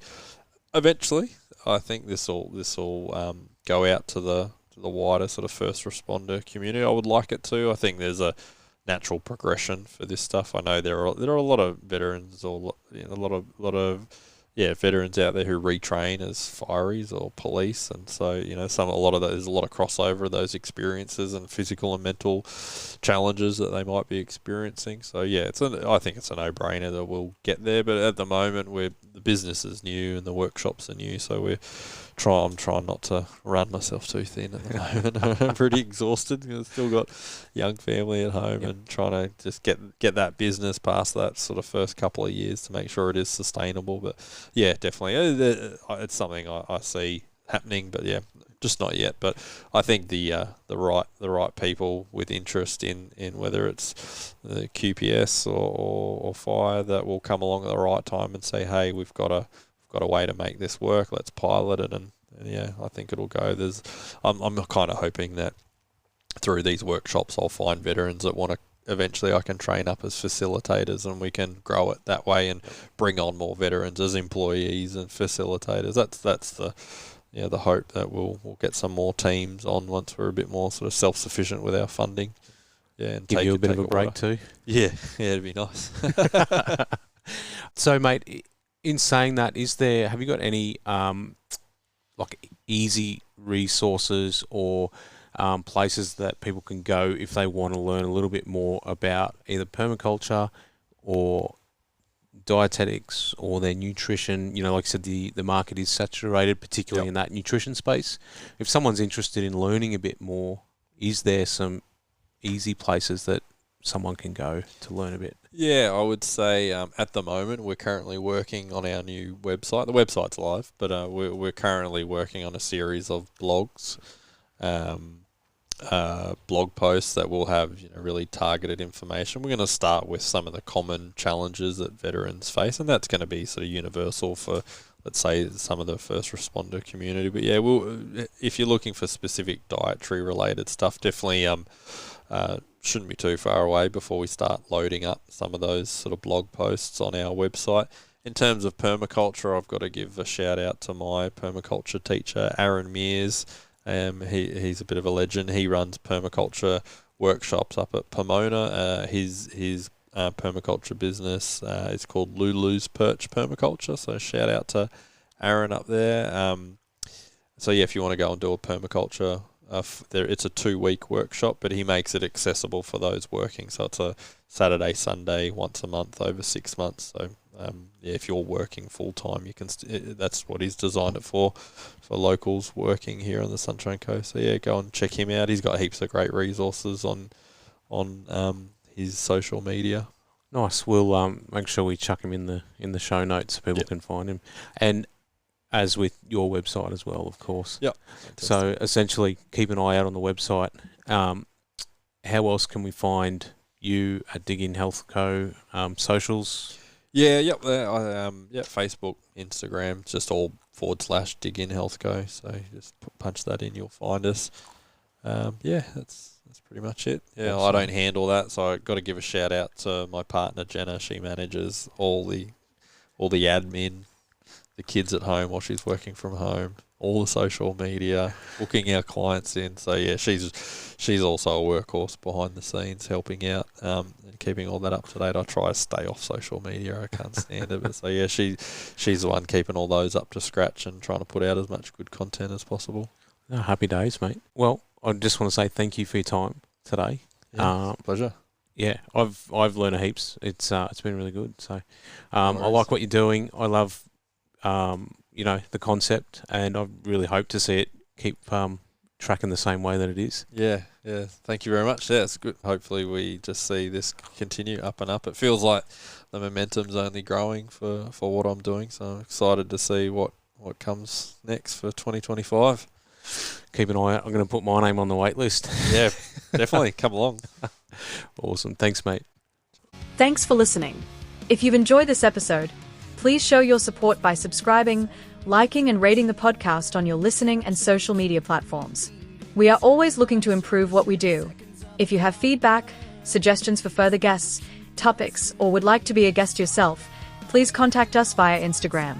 Eventually, I think this will go out to the wider sort of first responder community. I would like it to. I think there's a natural progression for this stuff. I know there are a lot of veterans or a lot of veterans out there who retrain as fireys or police, and so there's a lot of crossover of those experiences and physical and mental challenges that they might be experiencing. So yeah, I think it's a no-brainer that we'll get there. But at the moment, the business is new and the workshops are new, so I'm trying not to run myself too thin at the moment. I'm pretty exhausted because I've still got a young family at home and trying to just get that business past that sort of first couple of years to make sure it is sustainable. But yeah, definitely, it's something I see happening, but yeah, just not yet. But I think the right people with interest in whether it's the QPS or fire that will come along at the right time and say, hey, we've got a way to make this work. Let's pilot it, and yeah, I think it'll go. I'm kind of hoping that through these workshops, I'll find veterans that want to. Eventually, I can train up as facilitators, and we can grow it that way and bring on more veterans as employees and facilitators. That's the hope that we'll get some more teams on once we're a bit more sort of self-sufficient with our funding. Yeah, and give you a bit of a break too. Yeah, it'd be nice. So, mate, in saying that, have you got any easy resources or places that people can go if they want to learn a little bit more about either permaculture or dietetics or their nutrition? Like I said, the market is saturated, particularly in that nutrition space. If someone's interested in learning a bit more, is there some easy places that someone can go to learn a bit? Yeah, I would say at the moment we're currently working on our new website. The website's live, but we're currently working on a series of blogs blog posts that will have really targeted information. We're going to start with some of the common challenges that veterans face, and that's going to be sort of universal for, let's say, some of the first responder community. But yeah, if you're looking for specific dietary related stuff, definitely shouldn't be too far away before we start loading up some of those sort of blog posts on our website. In terms of permaculture, I've got to give a shout out to my permaculture teacher, Aaron Mears. He's a bit of a legend. He runs permaculture workshops up at Pomona. His permaculture business is called Lulu's Perch Permaculture. So shout out to Aaron up there. So yeah, if you want to go and do a permaculture, it's a 2-week workshop, but he makes it accessible for those working. So it's a Saturday, Sunday, once a month over 6 months. So yeah, if you're working full time, you can. That's what he's designed it for locals working here on the Sunshine Coast. So yeah, go and check him out. He's got heaps of great resources on his social media. Nice. We'll make sure we chuck him in the show notes so people can find him, and as with your website as well, of course. Yep. So essentially, keep an eye out on the website. How else can we find you at Dig In Health Co. Socials? Yeah, yep. Facebook, Instagram, just all / Dig In Health Co. So just punch that in, you'll find us. That's pretty much it. Yeah, awesome. I don't handle that, so I got to give a shout out to my partner Jenna. She manages all the admin, the kids at home while she's working from home, all the social media, booking our clients in. So yeah, she's also a workhorse behind the scenes, helping out and keeping all that up to date. I try to stay off social media. I can't stand it. But so yeah, she's the one keeping all those up to scratch and trying to put out as much good content as possible. Oh, happy days, mate. Well, I just want to say thank you for your time today. Yeah, pleasure. Yeah, I've learned heaps. It's been really good. So I like what you're doing. I love the concept, and I really hope to see it keep tracking the same way that it is. Yeah. Thank you very much. Yeah, it's good. Hopefully we just see this continue up and up. It feels like the momentum's only growing for what I'm doing, so I'm excited to see what comes next for 2025. Keep an eye out. I'm going to put my name on the wait list. Yeah, definitely. Come along. Awesome. Thanks, mate. Thanks for listening. If you've enjoyed this episode, please show your support by subscribing, liking and rating the podcast on your listening and social media platforms. We are always looking to improve what we do. If you have feedback, suggestions for further guests, topics, or would like to be a guest yourself, please contact us via Instagram.